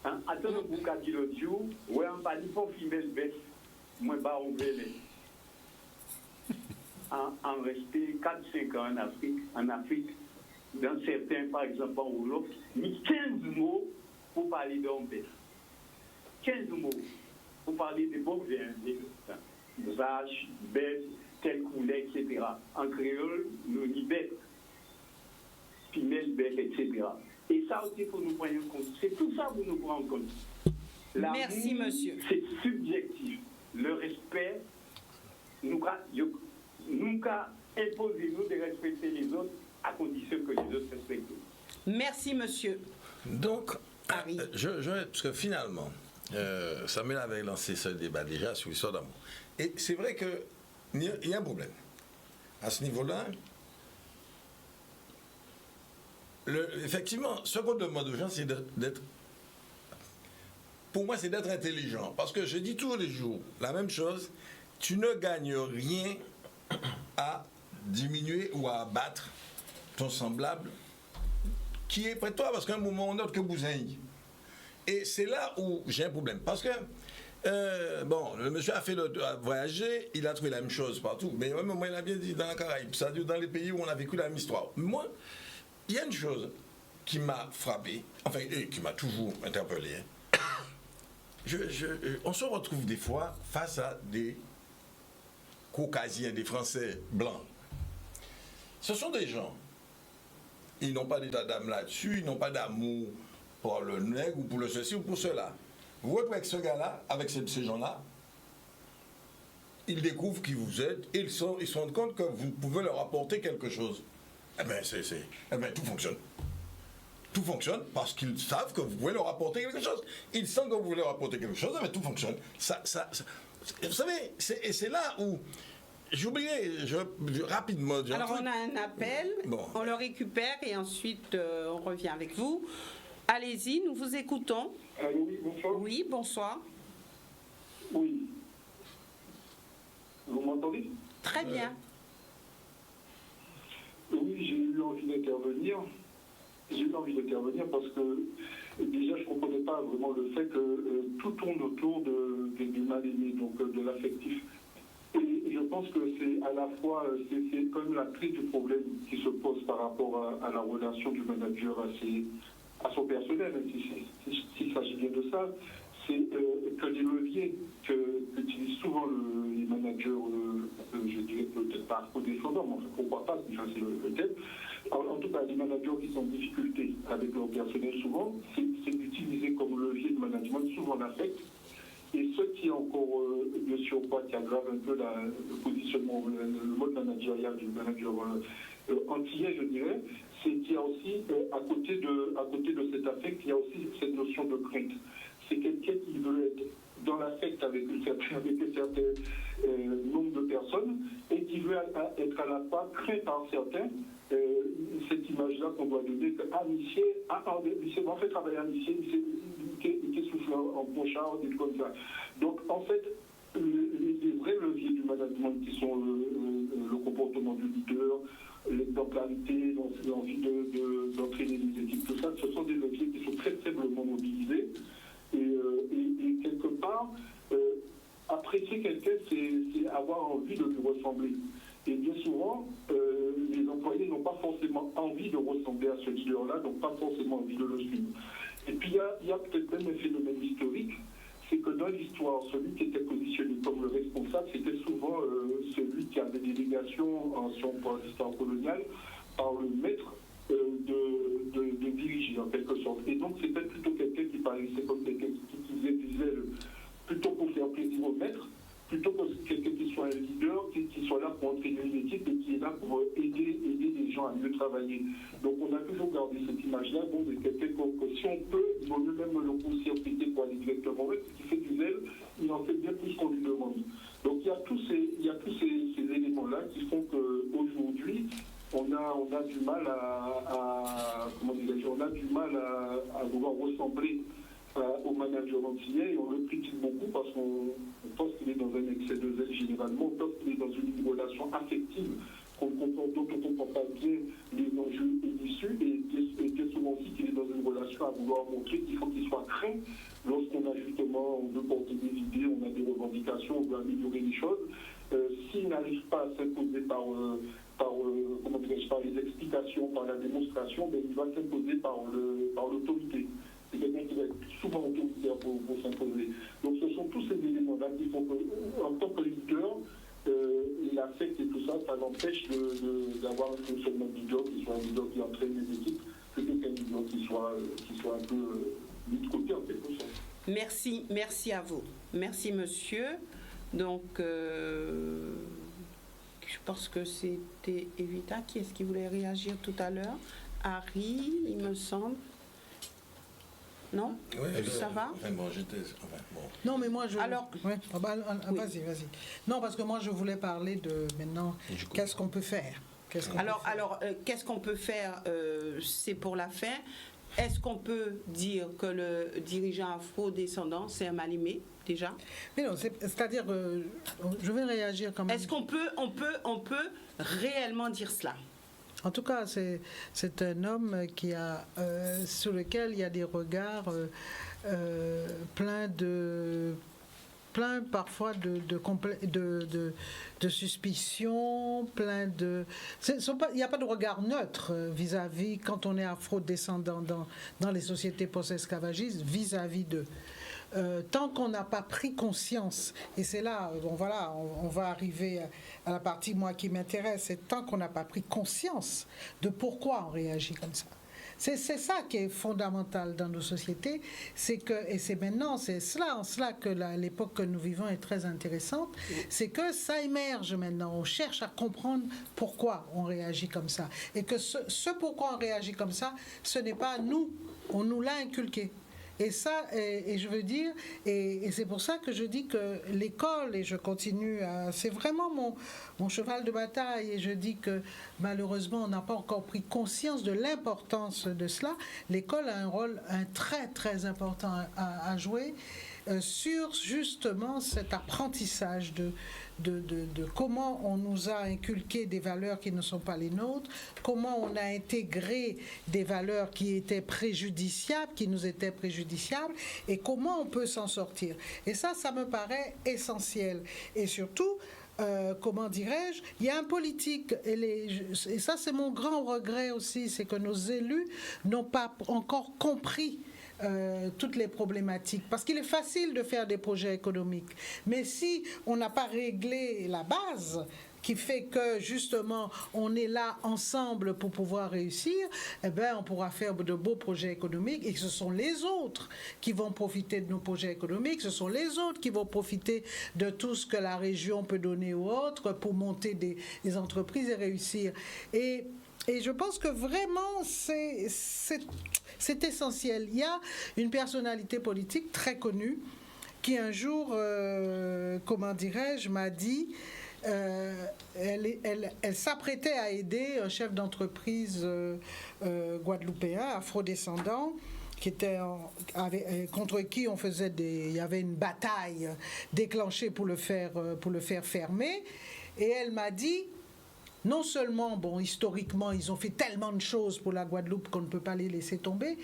Attends, vous avez dit l'autre jour, ouais, on va dire pour femelle baisse, moi, bah, on veut en rester 4-5 ans en Afrique, dans certains, par exemple, en Wolof, ni 15 mots pour parler d'homme baisse. 15 mots pour parler des bovins, des vaches, bêtes, tel couleur, etc. En créole, nous ni bêtes, femelle bête, etc. Et ça aussi, il faut nous prendre en compte. C'est tout ça pour nous prendre en compte. Merci, monsieur. C'est subjectif. Le respect, nous imposez-nous de respecter les autres à condition que les autres respectent. Merci, monsieur. Donc, Harry. parce que finalement, Samuel avait lancé ce débat déjà sur l'histoire d'amour. Et c'est vrai qu'il y a un problème. À ce niveau-là, effectivement, ce qu'on demande aux gens, c'est d'être... Pour moi, c'est d'être intelligent. Parce que je dis tous les jours la même chose. Tu ne gagnes rien à diminuer ou à abattre ton semblable qui est près de toi. Parce qu'à un moment ou un autre, que vous ayez. Et c'est là où j'ai un problème. Parce que, le monsieur a voyagé, il a trouvé la même chose partout. Mais moi, il a bien dit dans la Caraïbe, ça dit dans les pays où on a vécu la même histoire. Moi, il y a une chose qui m'a frappé, enfin, et qui m'a toujours interpellé. On se retrouve des fois face à des Caucasiens, des Français blancs. Ce sont des gens, ils n'ont pas d'état d'âme là-dessus, ils n'ont pas d'amour pour le nègre ou pour le ceci ou pour cela. Vous voyez avec ce gars-là, avec ces gens-là, ils découvrent qui vous êtes et ils se rendent compte que vous pouvez leur apporter quelque chose. Eh bien, tout fonctionne. Tout fonctionne parce qu'ils savent que vous pouvez leur apporter quelque chose. Ils sentent que vous voulez leur apporter quelque chose, mais tout fonctionne. Vous savez, c'est là où... J'oubliais, rapidement... Alors, on a un appel, on le récupère et ensuite on revient avec vous. Allez-y, nous vous écoutons. Oui, bonsoir. Oui, bonsoir. Oui. Vous m'entendez? Très bien. Oui, j'ai eu envie d'intervenir. Parce que déjà, je ne comprenais pas vraiment le fait que tout tourne autour du mal-aimé, donc de l'affectif. Et je pense que c'est à la fois, c'est quand même la clé du problème qui se pose par rapport à la relation du manager à son personnel, s'il s'agit bien de ça. C'est que les leviers qu'utilisent souvent les managers, je dirais peut-être pas condescendants, mais pourquoi pas, c'est le thème. En tout cas, les managers qui sont en difficulté avec leur personnel souvent, c'est d'utiliser comme levier de management souvent l'affect. Et ce qui est encore de surpoids, qui aggrave un peu le positionnement, le mode managérial du manager antillais, je dirais, c'est qu'il y a aussi, à côté de cet affect, il y a aussi cette notion de crainte. C'est quelqu'un qui veut être dans l'affect avec un certain nombre de personnes et qui veut être à la fois craint par certains. Cette image-là qu'on doit donner, amitié, il m'a fait travailler amitié, il souffle en pochard, des trucs comme ça. Donc en fait, les vrais leviers du management qui sont le comportement du leader, l'exemplarité, l'envie d'entraîner les équipes, tout ça, ce sont des leviers qui sont très faiblement mobilisés. Et quelque part, apprécier quelqu'un, c'est avoir envie de lui ressembler. Et bien souvent, les employés n'ont pas forcément envie de ressembler à ce leader-là, n'ont pas forcément envie de le suivre. Et puis il y a peut-être même un phénomène historique, c'est l'histoire, celui qui était positionné comme le responsable, c'était souvent celui qui avait des délégations, si on parle d'histoire coloniale, par le maître de diriger en quelque sorte. Et donc c'était plutôt quelqu'un qui paraissait comme quelqu'un qui faisait du zèle plutôt pour faire plaisir au maître, plutôt que quelqu'un qui soit un leader, qui soit là pour entraîner une équipe et qui est là pour aider les gens à mieux travailler. Donc on a toujours gardé cette image-là, bon, de quelqu'un que si on peut, il vaut mieux même le court-circuiter pour aller directement avec, qui fait du zèle, il en fait bien plus qu'on lui demande. Donc il y a tous ces éléments-là qui font qu'aujourd'hui, on a du mal à vouloir ressembler au manager antillais et on le critique beaucoup parce qu'on pense qu'il est dans un excès de zèle généralement, on pense qu'il est dans une relation affective dont on ne comprend pas bien les enjeux et l'issue et bien souvent aussi qu'il est dans une relation à vouloir montrer qu'il faut qu'il soit craint lorsqu'on a justement, on veut porter des idées, on a des revendications, on veut améliorer les choses. S'il n'arrive pas à s'imposer par les explications, par la démonstration, ben, il va s'imposer par l'autorité. C'est quelqu'un qui va être souvent autoritaire pour s'imposer. Donc ce sont tous ces éléments-là qui font qu'en tant que leader, l'affect et tout ça, ça l'empêche d'avoir un fonctionnement de leader qui soit un leader qui entraîne les équipes, plutôt qu'un leader qui soit un peu mis de côté en quelque sorte. Merci à vous. Merci monsieur. Donc, je pense que c'était Evita. Qui est-ce qui voulait réagir tout à l'heure? Harry, il me semble. Non? Oui, ça va? Bon. Non, mais moi, Alors, ouais. Vas-y. Non, parce que moi, je voulais parler de maintenant, qu'est-ce qu'on peut faire? Qu'est-ce qu'on peut faire? C'est pour la fin. Est-ce qu'on peut dire que le dirigeant afro-descendant, c'est un Malimé, déjà? Mais non, c'est-à-dire, je vais réagir quand même. Est-ce qu'on peut réellement dire cela? En tout cas, c'est un homme sur lequel il y a des regards plein parfois de suspicion, il n'y a pas de regard neutre vis-à-vis, quand on est afro-descendant dans les sociétés post-esclavagistes, vis-à-vis d'eux. Tant qu'on n'a pas pris conscience, et c'est là, on va arriver à la partie moi qui m'intéresse, c'est tant qu'on n'a pas pris conscience de pourquoi on réagit comme ça. C'est ça qui est fondamental dans nos sociétés, et c'est en cela que l'époque que nous vivons est très intéressante, c'est que ça émerge maintenant, on cherche à comprendre pourquoi on réagit comme ça, et que ce pourquoi on réagit comme ça, ce n'est pas nous, on nous l'a inculqué. Et ça, et je veux dire, et c'est pour ça que je dis que l'école, et je continue, c'est vraiment mon cheval de bataille, et je dis que malheureusement on n'a pas encore pris conscience de l'importance de cela. L'école a un très très important à jouer sur justement cet apprentissage de comment on nous a inculqué des valeurs qui ne sont pas les nôtres, comment on a intégré des valeurs qui étaient préjudiciables, qui nous étaient préjudiciables, et comment on peut s'en sortir. Et ça me paraît essentiel. Et surtout, comment dirais-je, il y a un politique, et ça c'est mon grand regret aussi, c'est que nos élus n'ont pas encore compris toutes les problématiques, parce qu'il est facile de faire des projets économiques, mais si on n'a pas réglé la base qui fait que justement on est là ensemble pour pouvoir réussir, eh bien on pourra faire de beaux projets économiques, et ce sont les autres qui vont profiter de nos projets économiques, ce sont les autres qui vont profiter de tout ce que la région peut donner aux autres pour monter des entreprises et réussir. Et je pense que vraiment, c'est essentiel. Il y a une personnalité politique très connue qui un jour, comment dirais-je, m'a dit, elle s'apprêtait à aider un chef d'entreprise guadeloupéen, afrodescendant, contre qui il y avait une bataille déclenchée pour le faire fermer. Et elle m'a dit, non seulement, historiquement, ils ont fait tellement de choses pour la Guadeloupe qu'on ne peut pas les laisser tomber,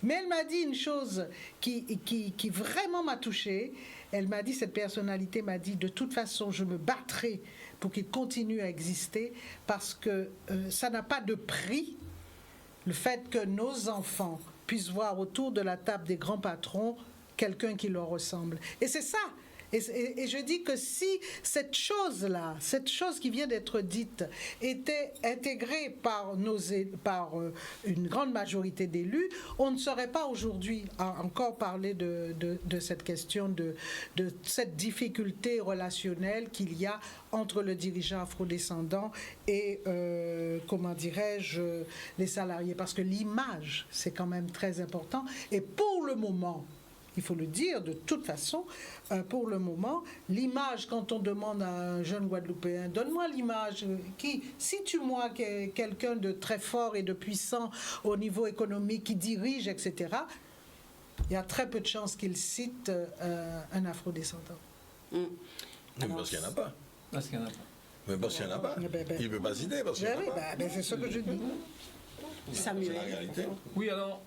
mais elle m'a dit une chose qui vraiment m'a touchée. Elle m'a dit, cette personnalité m'a dit, de toute façon, je me battrai pour qu'il continue à exister, parce que ça n'a pas de prix, le fait que nos enfants puissent voir autour de la table des grands patrons quelqu'un qui leur ressemble. Et c'est ça. Et je dis que si cette chose-là, cette chose qui vient d'être dite, était intégrée par une grande majorité d'élus, on ne saurait pas aujourd'hui encore parler de cette question, de cette difficulté relationnelle qu'il y a entre le dirigeant afrodescendant et, comment dirais-je, les salariés. Parce que l'image, c'est quand même très important. Et pour le moment, il faut le dire, de toute façon, pour le moment, l'image, quand on demande à un jeune Guadeloupéen, donne-moi l'image, situe-moi quelqu'un de très fort et de puissant au niveau économique, qui dirige, etc., il y a très peu de chances qu'il cite un afrodescendant. Mais parce qu'il n'y en a pas. Parce qu'il n'y en a pas. Mais parce qu'il n'y en a pas. Il ne peut pas citer parce qu'il n'y en a pas. C'est ce que je dis. C'est la réalité. Oui, alors...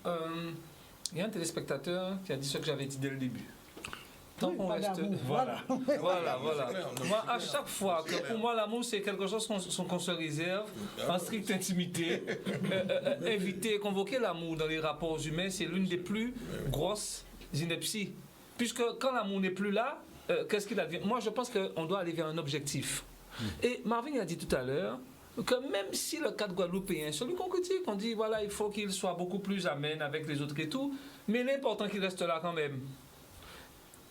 il y a un téléspectateur qui a dit ce que j'avais dit dès le début. Tant qu'on reste... Voilà. Moi, à chaque fois que pour moi, l'amour, c'est quelque chose qu'on se réserve en stricte intimité. Inviter, convoquer l'amour dans les rapports humains, c'est l'une des plus grosses inepties. Puisque quand l'amour n'est plus là, qu'est-ce qu'il advient? Moi, je pense qu'on doit aller vers un objectif. Et Marvin a dit tout à l'heure que même si le cadre guadeloupéen, celui qu'on critique, on dit voilà, il faut qu'il soit beaucoup plus amène avec les autres et tout, mais l'important qu'il reste là quand même.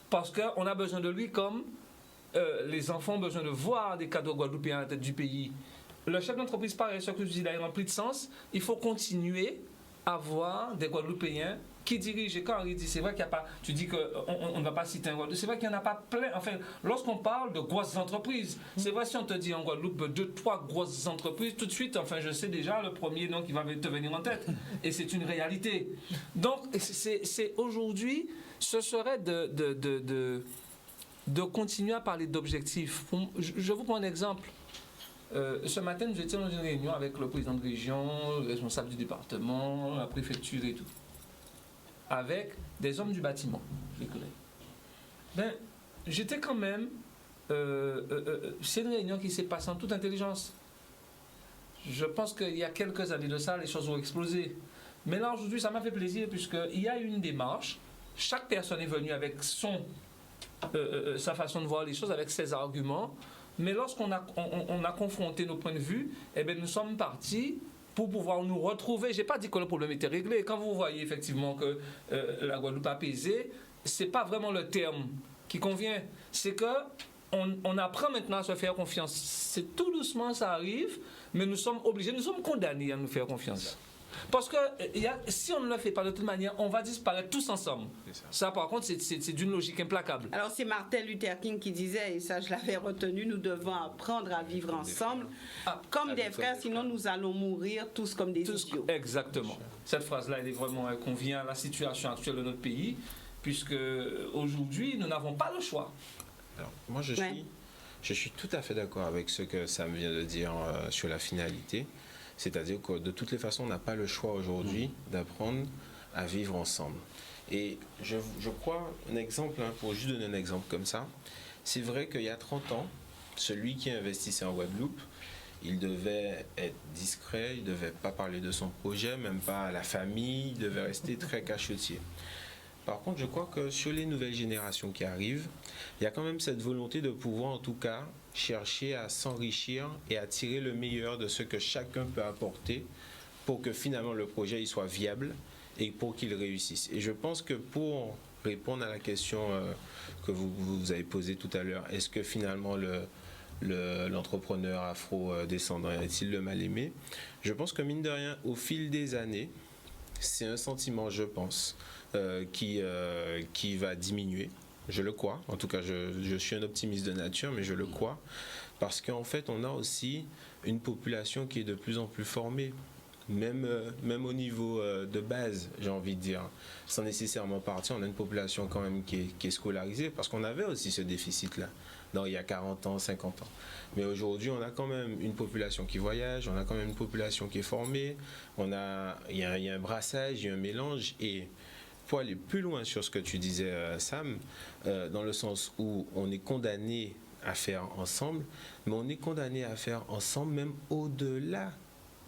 Parce qu'on a besoin de lui comme les enfants ont besoin de voir des cadres guadeloupéens à la tête du pays. Le chef d'entreprise, pareil, ce que je dis là, il remplit de sens. Il faut continuer à avoir des Guadeloupéens qui dirigent. Et quand Henri dit, c'est vrai qu'il n'y a pas, tu dis qu'on ne va pas citer un Guadeloupe, c'est vrai qu'il n'y en a pas plein. Enfin, lorsqu'on parle de grosses entreprises, c'est vrai si on te dit en Guadeloupe 2-3 grosses entreprises, tout de suite, enfin, je sais déjà le premier nom qui va te venir en tête. Et c'est une réalité. Donc, c'est aujourd'hui, ce serait de continuer à parler d'objectifs. Je vous prends un exemple. Ce matin, nous étions dans une réunion avec le président de région, le responsable du département, la préfecture et tout, avec des hommes du bâtiment, je les connais. Ben, j'étais quand même... c'est une réunion qui s'est passée en toute intelligence. Je pense qu'il y a quelques années de ça, les choses ont explosé. Mais là, aujourd'hui, ça m'a fait plaisir, puisqu'il y a eu une démarche. Chaque personne est venue avec sa façon de voir les choses, avec ses arguments. Mais lorsqu'on a confronté nos points de vue, eh bien, nous sommes partis pour pouvoir nous retrouver. Je n'ai pas dit que le problème était réglé. Quand vous voyez effectivement que la Guadeloupe a pesé, ce n'est pas vraiment le terme qui convient. C'est qu'on apprend maintenant à se faire confiance. C'est tout doucement, ça arrive, mais nous sommes obligés, nous sommes condamnés à nous faire confiance. Parce que si on ne le fait pas de toute manière, on va disparaître tous ensemble. Ça, par contre, c'est d'une logique implacable. Alors, c'est Martin Luther King qui disait, et ça je l'avais retenu, nous devons apprendre à vivre ensemble comme des frères, sinon nous allons mourir tous comme des idiots. Exactement. Cette phrase-là, elle est vraiment, elle convient à la situation actuelle de notre pays, puisque aujourd'hui, nous n'avons pas le choix. Alors, moi, je suis tout à fait d'accord avec ce que Sam vient de dire sur la finalité. C'est-à-dire que de toutes les façons, on n'a pas le choix aujourd'hui d'apprendre à vivre ensemble. Et je crois, un exemple, pour juste donner un exemple comme ça, c'est vrai qu'il y a 30 ans, celui qui investissait en Guadeloupe, il devait être discret, il ne devait pas parler de son projet, même pas à la famille, il devait rester très cachetier. Par contre, je crois que sur les nouvelles générations qui arrivent, il y a quand même cette volonté de pouvoir, en tout cas, chercher à s'enrichir et à tirer le meilleur de ce que chacun peut apporter pour que finalement le projet il soit viable et pour qu'il réussisse. Et je pense que pour répondre à la question que vous avez posée tout à l'heure, est-ce que finalement l'entrepreneur afro-descendant est-il le mal aimé? Je pense que mine de rien, au fil des années, c'est un sentiment, je pense, qui va diminuer. Je le crois. En tout cas, je suis un optimiste de nature, mais je le crois. Parce qu'en fait, on a aussi une population qui est de plus en plus formée. Même au niveau de base, j'ai envie de dire. Sans nécessairement partir, on a une population quand même qui est scolarisée. Parce qu'on avait aussi ce déficit-là, il y a 40 ans, 50 ans. Mais aujourd'hui, on a quand même une population qui voyage, on a quand même une population qui est formée. Il y a un brassage, il y a un mélange. Et pour aller plus loin sur ce que tu disais, Sam, dans le sens où on est condamné à faire ensemble, mais on est condamné à faire ensemble même au-delà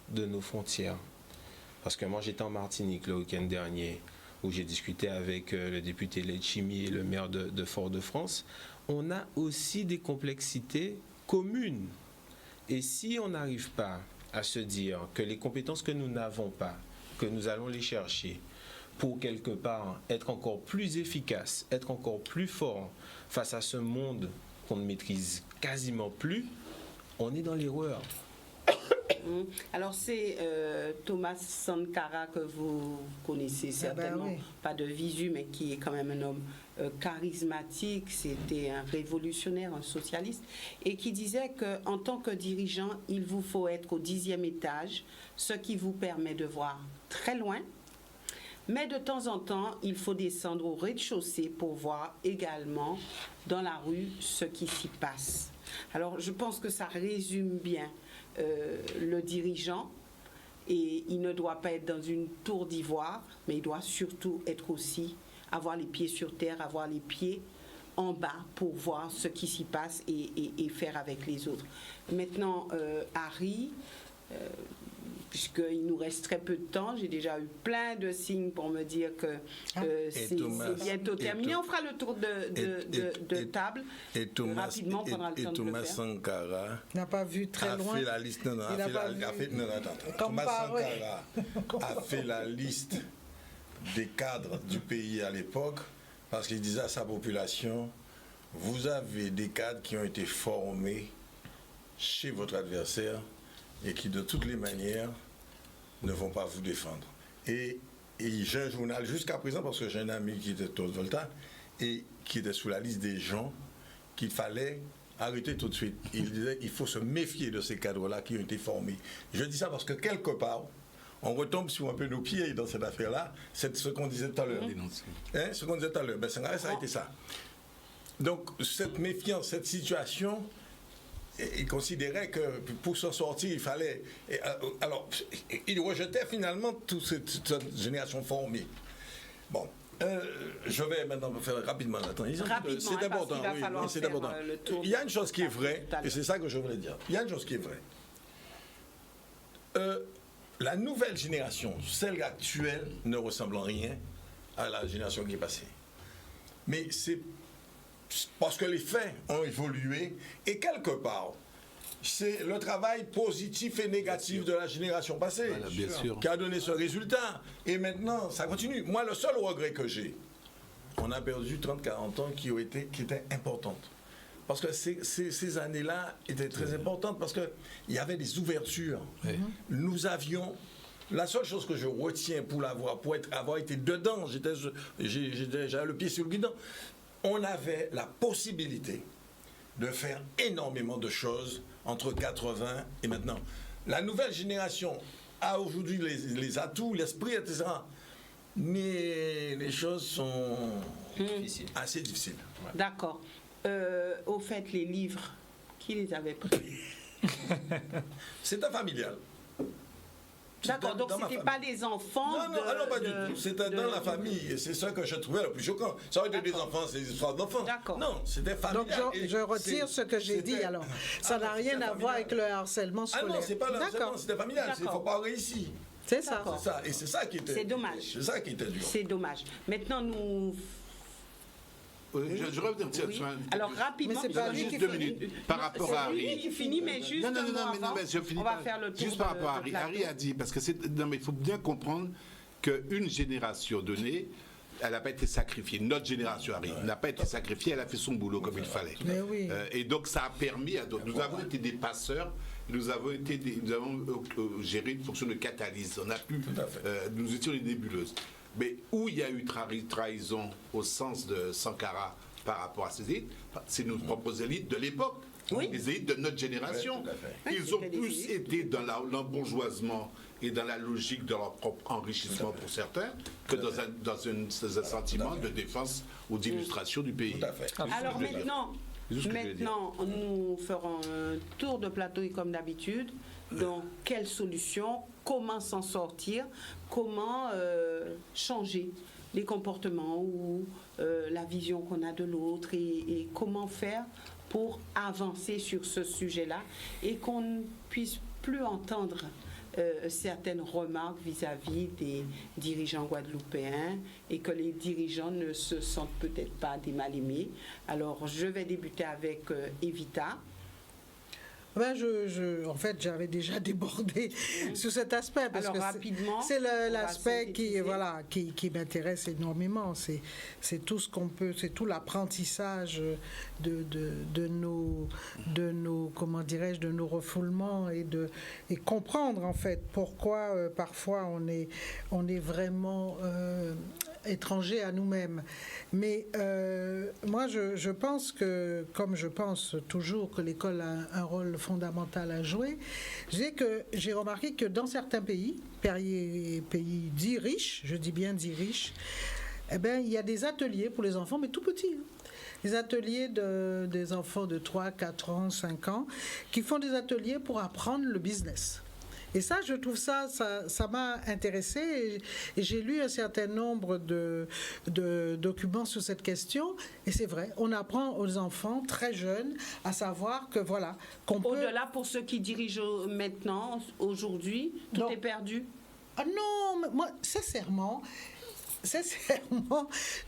de nos frontières. Parce que moi, j'étais en Martinique le week-end dernier. où j'ai discuté avec le député Letchimi et le maire de Fort-de-France, on a aussi des complexités communes. Et si on n'arrive pas à se dire que les compétences que nous n'avons pas, que nous allons les chercher pour quelque part être encore plus efficace, être encore plus fort face à ce monde qu'on ne maîtrise quasiment plus, on est dans l'erreur. Alors c'est Thomas Sankara que vous connaissez certainement, oui. Pas de visu, mais qui est quand même un homme charismatique, c'était un révolutionnaire, un socialiste, et qui disait qu'en tant que dirigeant, il vous faut être au 10e étage, ce qui vous permet de voir très loin, mais de temps en temps, il faut descendre au rez-de-chaussée pour voir également dans la rue ce qui s'y passe. Alors je pense que ça résume bien le dirigeant, et il ne doit pas être dans une tour d'ivoire, mais il doit surtout être aussi, avoir les pieds sur terre, avoir les pieds en bas pour voir ce qui s'y passe et faire avec les autres. Maintenant, Harry, puisqu'il nous reste très peu de temps, j'ai déjà eu plein de signes pour me dire que c'est bientôt terminé. On fera le tour de table. Et Thomas, rapidement, on prendra le temps de le Thomas faire. Sankara n'a pas vu très a loin. fait la liste. Non, non, Il a pas vu. Thomas Sankara a fait la liste des cadres du pays à l'époque, parce qu'il disait à sa population: vous avez des cadres qui ont été formés chez votre adversaire et qui de toutes les manières ne vont pas vous défendre. Et j'ai un journal jusqu'à présent, parce que j'ai un ami qui était au Volta et qui était sous la liste des gens qu'il fallait arrêter tout de suite. Il disait qu'il faut se méfier de ces cadres-là qui ont été formés. Je dis ça parce que quelque part, on retombe sur un peu nos pieds dans cette affaire-là. C'est ce qu'on disait tout à l'heure. Ce qu'on disait tout à l'heure. Ben, ça a été ça. Donc, cette méfiance, cette situation, il considérait que pour s'en sortir, il fallait... Alors, il rejetait finalement toute cette génération formée. Bon, je vais maintenant faire rapidement. C'est important. Oui, c'est important. Il y a une chose qui est vraie, et c'est ça que je voulais dire. Il y a une chose qui est vraie. La nouvelle génération, celle actuelle, ne ressemble en rien à la génération qui est passée. Mais c'est parce que les faits ont évolué, et quelque part, c'est le travail positif et négatif de la génération passée qui a donné ce résultat. Et maintenant, ça continue. Moi, le seul regret que j'ai, on a perdu 30-40 ans qui étaient importantes. Parce que ces années-là étaient très importantes, parce qu'il y avait des ouvertures. Nous avions... La seule chose que je retiens pour avoir été dedans, j'avais le pied sur le guidon, on avait la possibilité de faire énormément de choses entre 80 et maintenant. La nouvelle génération a aujourd'hui les atouts, l'esprit, etc. Mais les choses sont assez difficiles. Ouais. D'accord. Au fait, les livres, qui les avait pris? C'était familial. D'accord, donc ce n'était pas des enfants. Non, pas du tout. C'était dans la famille. Et c'est ça que je trouvais le plus choquant. Ça aurait été des enfants, c'est des histoires d'enfants. D'accord. Non, c'était familial. Donc je retire ce que j'ai dit alors. Ça n'a rien à voir avec le harcèlement scolaire. Ah non, c'est pas le harcèlement, c'était familial. Il ne faut pas réussir. C'est ça. C'est ça. Et c'est ça qui était. C'est dommage. C'est ça qui était dur. C'est dommage. Maintenant, nous. Je reviens oui. Alors rapidement, mais c'est pas juste 2 minutes par rapport à Harry. C'est lui qui finit, mais juste mais je finis on va faire le tour. Juste par rapport à Harry. Harry a dit, parce que il faut bien comprendre qu'une génération donnée, elle n'a pas été sacrifiée. Notre génération, Harry, n'a pas été sacrifiée, elle a fait son boulot comme il fallait. Mais oui. Et donc ça a permis à d'autres. Nous avons été des passeurs, nous avons géré une fonction de catalyse. On a pu, nous étions les nébuleuses. Mais où il y a eu trahison au sens de Sankara par rapport à ces élites, c'est nos propres élites de l'époque, les élites de notre génération. Ils ont plus été dans l'embourgeoisement et dans la logique de leur propre enrichissement pour certains que dans un sentiment de défense ou d'illustration du pays. Alors maintenant, nous ferons un tour de plateau et comme d'habitude. Donc, quelle solution? Comment s'en sortir? Comment changer les comportements ou la vision qu'on a de l'autre et comment faire pour avancer sur ce sujet-là et qu'on ne puisse plus entendre certaines remarques vis-à-vis des dirigeants guadeloupéens et que les dirigeants ne se sentent peut-être pas des mal-aimés. Alors, je vais débuter avec Evita. Ben en fait, j'avais déjà débordé sur cet aspect parce alors, que rapidement, c'est l'aspect qui m'intéresse énormément. C'est tout ce qu'on peut, c'est tout l'apprentissage de nos comment dirais-je, de nos refoulements et comprendre en fait pourquoi parfois on est vraiment étranger à nous-mêmes. Mais moi, je pense que, comme je pense toujours que l'école a un rôle fondamental à jouer, j'ai remarqué que dans certains pays dits riches, je dis bien dits riches, eh ben, il y a des ateliers pour les enfants, mais tout petits. Des ateliers des enfants de 3, 4 ans, 5 ans, qui font des ateliers pour apprendre le business. Et ça, je trouve ça m'a intéressé et j'ai lu un certain nombre de documents sur cette question. Et c'est vrai, on apprend aux enfants très jeunes à savoir que voilà, qu'on peut... Au-delà, pour ceux qui dirigent maintenant, aujourd'hui, tout est perdu. Ah non, mais moi, sincèrement,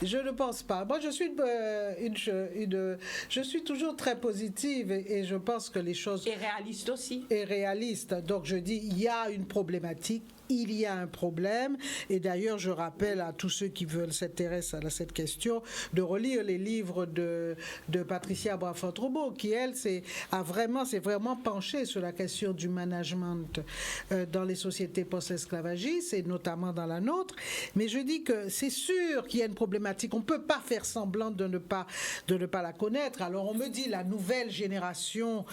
je ne pense pas. Moi, je suis toujours très positive et je pense que les choses... Et réaliste aussi. Et réaliste. Donc, je dis, il y a une problématique. Il y a un problème et d'ailleurs je rappelle à tous ceux qui s'intéressent à cette question de relire les livres de Patricia Boisfort-Robault qui elle s'est vraiment penchée sur la question du management dans les sociétés post-esclavagistes et notamment dans la nôtre. Mais je dis que c'est sûr qu'il y a une problématique, on ne peut pas faire semblant de ne pas la connaître. Alors on me dit la nouvelle génération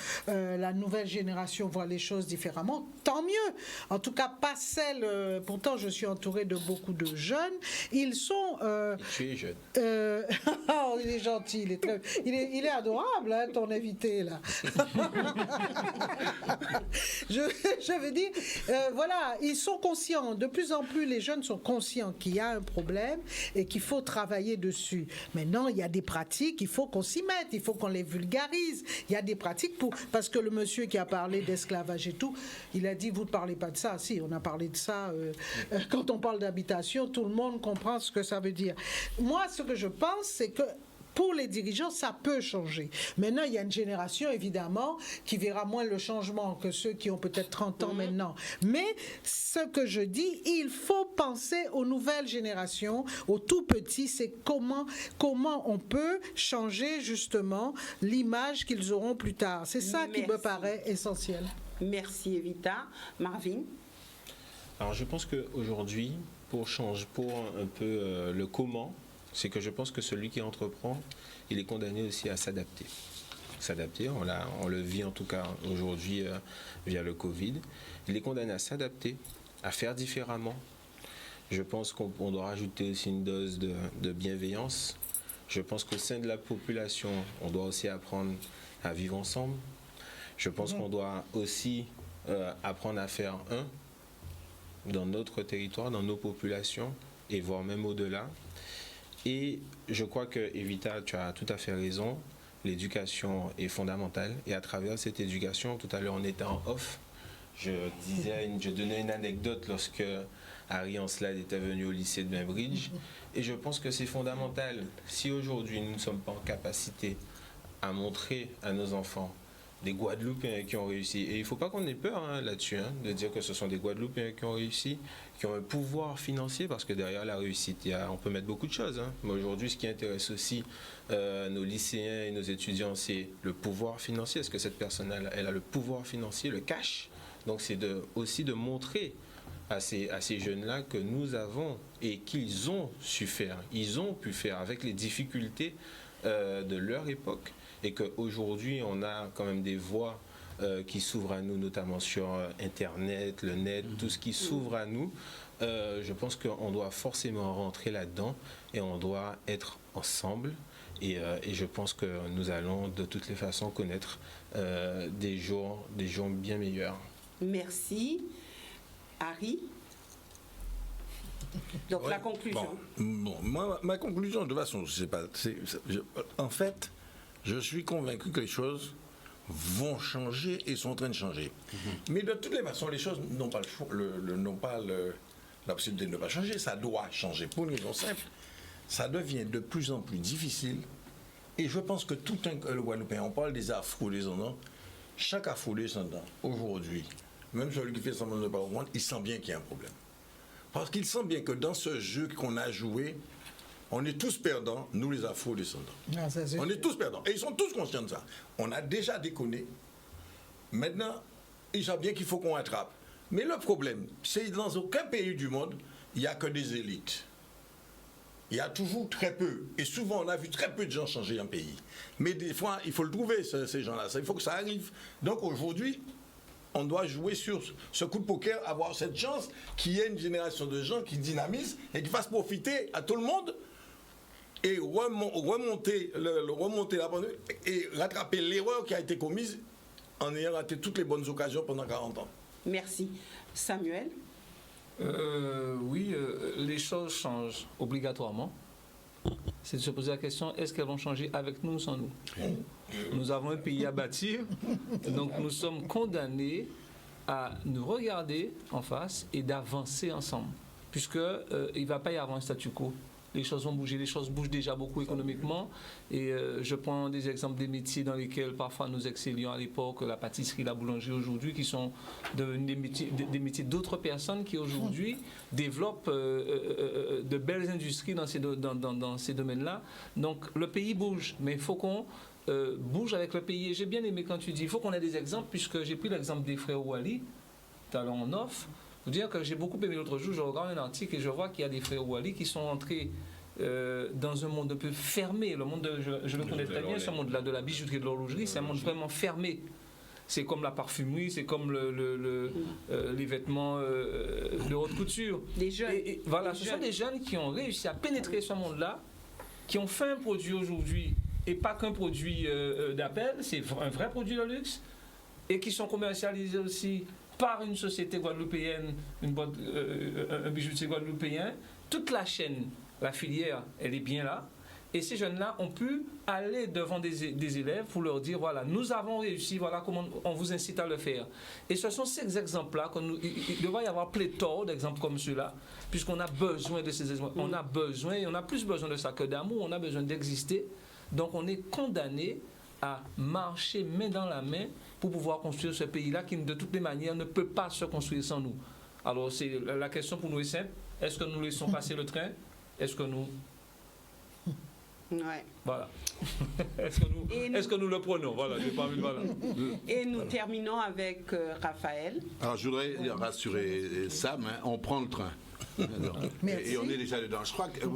voit les choses différemment, tant mieux. En tout cas pas celle, pourtant je suis entourée de beaucoup de jeunes, ils sont... Tu es jeune. Oh, il est gentil, il est adorable, hein, ton invité là. je veux dire, voilà, ils sont conscients, de plus en plus les jeunes sont conscients qu'il y a un problème et qu'il faut travailler dessus. Maintenant, il y a des pratiques, il faut qu'on s'y mette, il faut qu'on les vulgarise. Il y a des pratiques parce que le monsieur qui a parlé d'esclavage et tout, il a dit, vous ne parlez pas de ça. Si, on a parlé de ça. Quand on parle d'habitation, tout le monde comprend ce que ça veut dire. Moi, ce que je pense, c'est que pour les dirigeants, ça peut changer. Maintenant, il y a une génération, évidemment, qui verra moins le changement que ceux qui ont peut-être 30 ans maintenant. Mais ce que je dis, il faut penser aux nouvelles générations, aux tout petits, c'est comment on peut changer justement l'image qu'ils auront plus tard. C'est ça qui me paraît essentiel. Merci Evita. Marvin? Alors je pense qu'aujourd'hui, pour un peu le comment, c'est que je pense que celui qui entreprend, il est condamné aussi à s'adapter. S'adapter, on le vit en tout cas aujourd'hui via le Covid. Il est condamné à s'adapter, à faire différemment. Je pense qu'on doit rajouter aussi une dose de bienveillance. Je pense qu'au sein de la population, on doit aussi apprendre à vivre ensemble. Je pense qu'on doit aussi apprendre à faire un dans notre territoire, dans nos populations, et voire même au-delà. Et je crois que, Evita, tu as tout à fait raison, l'éducation est fondamentale. Et à travers cette éducation, tout à l'heure on était en off, je donnais une anecdote lorsque Harry Ancelade était venu au lycée de Bainbridge. Et je pense que c'est fondamental. Si aujourd'hui nous ne sommes pas en capacité à montrer à nos enfants des Guadeloupéens qui ont réussi, et il ne faut pas qu'on ait peur là-dessus, de dire que ce sont des Guadeloupéens qui ont réussi, qui ont un pouvoir financier, parce que derrière la réussite, on peut mettre beaucoup de choses. Mais aujourd'hui, ce qui intéresse aussi nos lycéens et nos étudiants, c'est le pouvoir financier. Est-ce que cette personne, elle a le pouvoir financier, le cash? Donc c'est aussi de montrer à ces jeunes-là que nous avons et qu'ils ont su faire, ils ont pu faire avec les difficultés de leur époque, et qu'aujourd'hui on a quand même des voies qui s'ouvrent à nous, notamment sur Internet, le net, tout ce qui s'ouvre à nous. Je pense qu'on doit forcément rentrer là-dedans et on doit être ensemble. Et je pense que nous allons de toutes les façons connaître des jours bien meilleurs. Merci. Harry? Donc, la conclusion. Bon, moi, ma conclusion, de toute façon, je sais pas. En fait, je suis convaincu que les choses vont changer et sont en train de changer. Mais de toutes les façons, les choses n'ont pas, la possibilité de ne pas changer. Ça doit changer pour une raison simple. Ça devient de plus en plus difficile. Et je pense que tout un Guadeloupéen, on parle des Afro-descendants, chaque Afro-descendant, aujourd'hui, même celui qui fait semblant de ne pas comprendre, il sent bien qu'il y a un problème. Parce qu'il sent bien que dans ce jeu qu'on a joué, on est tous perdants, nous les Afro-descendants. On est tous perdants. Et ils sont tous conscients de ça. On a déjà déconné. Maintenant, ils savent bien qu'il faut qu'on attrape. Mais le problème, c'est que dans aucun pays du monde, il n'y a que des élites. Il y a toujours très peu. Et souvent, on a vu très peu de gens changer un pays. Mais des fois, il faut le trouver, ces gens-là. Il faut que ça arrive. Donc aujourd'hui, on doit jouer sur ce coup de poker, avoir cette chance qu'il y ait une génération de gens qui dynamisent et qui fassent profiter à tout le monde et remonter la pandémie et rattraper l'erreur qui a été commise en ayant raté toutes les bonnes occasions pendant 40 ans. Merci. Samuel? Oui, les choses changent obligatoirement. C'est de se poser la question, est-ce qu'elles vont changer avec nous ou sans nous? Nous avons un pays à bâtir, donc nous sommes condamnés à nous regarder en face et d'avancer ensemble, puisqu'il ne va pas y avoir un statu quo. Les choses vont bouger, les choses bougent déjà beaucoup économiquement. Et je prends des exemples des métiers dans lesquels parfois nous excellions à l'époque, la pâtisserie, la boulangerie aujourd'hui, qui sont devenus des métiers d'autres personnes qui aujourd'hui développent de belles industries dans ces domaines-là. Donc le pays bouge, mais il faut qu'on bouge avec le pays. Et j'ai bien aimé quand tu dis, il faut qu'on ait des exemples, puisque j'ai pris l'exemple des frères Ouali, tout à l'heure en off. Je veux dire que j'ai beaucoup aimé l'autre jour, je regarde un article et je vois qu'il y a des frères Ouali qui sont entrés dans un monde un peu fermé. Le monde, je le connais très bien, ce monde-là de la bijouterie et de l'horlogerie, c'est un monde vraiment fermé. C'est comme la parfumerie, c'est comme les vêtements de haute couture. Des jeunes. Et voilà, ce sont des jeunes qui ont réussi à pénétrer ce monde-là, qui ont fait un produit aujourd'hui, et pas qu'un produit d'appel, c'est un vrai produit de luxe, et qui sont commercialisés aussi par une société guadeloupéenne, un bijoutier guadeloupéen. Toute la chaîne, la filière, elle est bien là. Et ces jeunes-là ont pu aller devant des élèves pour leur dire, voilà, nous avons réussi, voilà comment on vous incite à le faire. Et ce sont ces exemples-là, il devrait y avoir pléthore d'exemples comme ceux-là, puisqu'on a besoin de ces exemples. On a besoin, et on a plus besoin de ça que d'amour, on a besoin d'exister. Donc on est condamné à marcher main dans la main pour pouvoir construire ce pays-là qui, de toutes les manières, ne peut pas se construire sans nous. Alors, la question pour nous est simple. Est-ce que nous laissons passer le train? Est-ce que nous... Ouais. Voilà. Est-ce que nous le prenons? Voilà, j'ai pas envie de... Voilà. Et nous terminons avec Raphaël. Alors, je voudrais rassurer Sam, hein, on prend le train. Et on est déjà dedans. Je crois que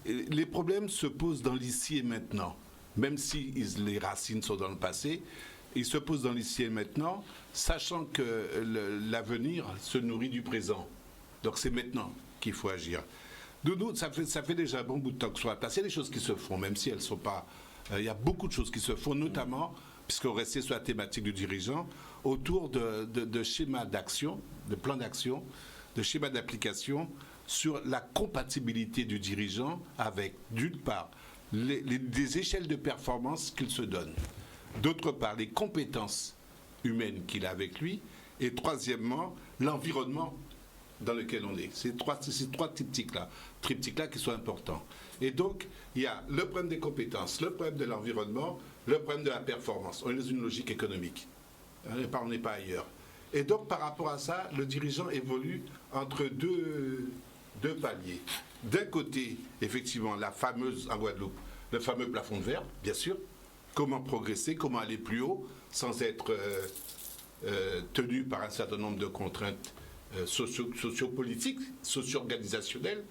les problèmes se posent dans l'ici et maintenant. Même si les racines sont dans le passé, ils se posent dans l'ici et maintenant, sachant que l'avenir se nourrit du présent. Donc c'est maintenant qu'il faut agir. Nous, ça fait déjà un bon bout de temps que soit passé. Il y a des choses qui se font, même si elles ne sont pas... il y a beaucoup de choses qui se font, notamment, puisqu'on restait sur la thématique du dirigeant, autour de schémas d'action, de plans d'action, de schémas d'application sur la compatibilité du dirigeant avec, d'une part, des échelles de performance qu'il se donne. D'autre part, les compétences humaines qu'il a avec lui. Et troisièmement, l'environnement dans lequel on est. C'est ces trois triptyques-là qui sont importants. Et donc, il y a le problème des compétences, le problème de l'environnement, le problème de la performance. On est dans une logique économique. On n'est pas ailleurs. Et donc, par rapport à ça, le dirigeant évolue entre deux paliers. D'un côté, effectivement, la fameuse, en Guadeloupe, le fameux plafond de verre, bien sûr. Comment progresser, comment aller plus haut, sans être tenu par un certain nombre de contraintes sociopolitiques, socio-organisationnelles,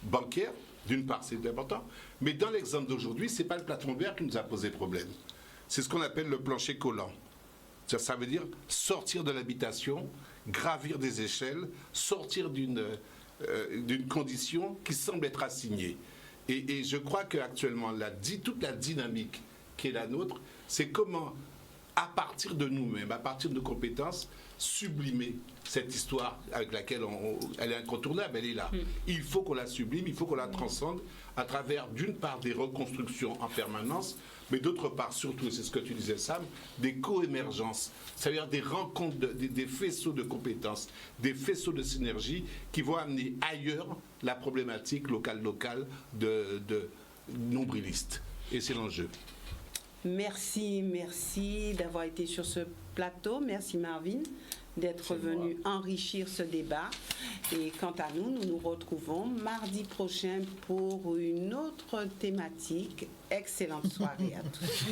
bancaires. D'une part, c'est important. Mais dans l'exemple d'aujourd'hui, ce n'est pas le plafond de verre qui nous a posé problème. C'est ce qu'on appelle le plancher collant. Ça veut dire sortir de l'habitation, gravir des échelles, sortir d'une condition qui semble être assignée. Et je crois qu'actuellement, toute la dynamique qui est la nôtre, c'est comment, à partir de nous-mêmes, à partir de nos compétences, sublimer cette histoire avec laquelle elle est incontournable, elle est là. Il faut qu'on la sublime, il faut qu'on la transcende à travers, d'une part, des reconstructions en permanence, mais d'autre part, surtout, c'est ce que tu disais, Sam, des co-émergences, c'est-à-dire des rencontres, des faisceaux de compétences, des faisceaux de synergie qui vont amener ailleurs la problématique locale de nombriliste. Et c'est l'enjeu. Merci d'avoir été sur ce plateau. Merci Marvin d'être venu enrichir ce débat. Et quant à nous, nous nous retrouvons mardi prochain pour une autre thématique. Excellente soirée à tous.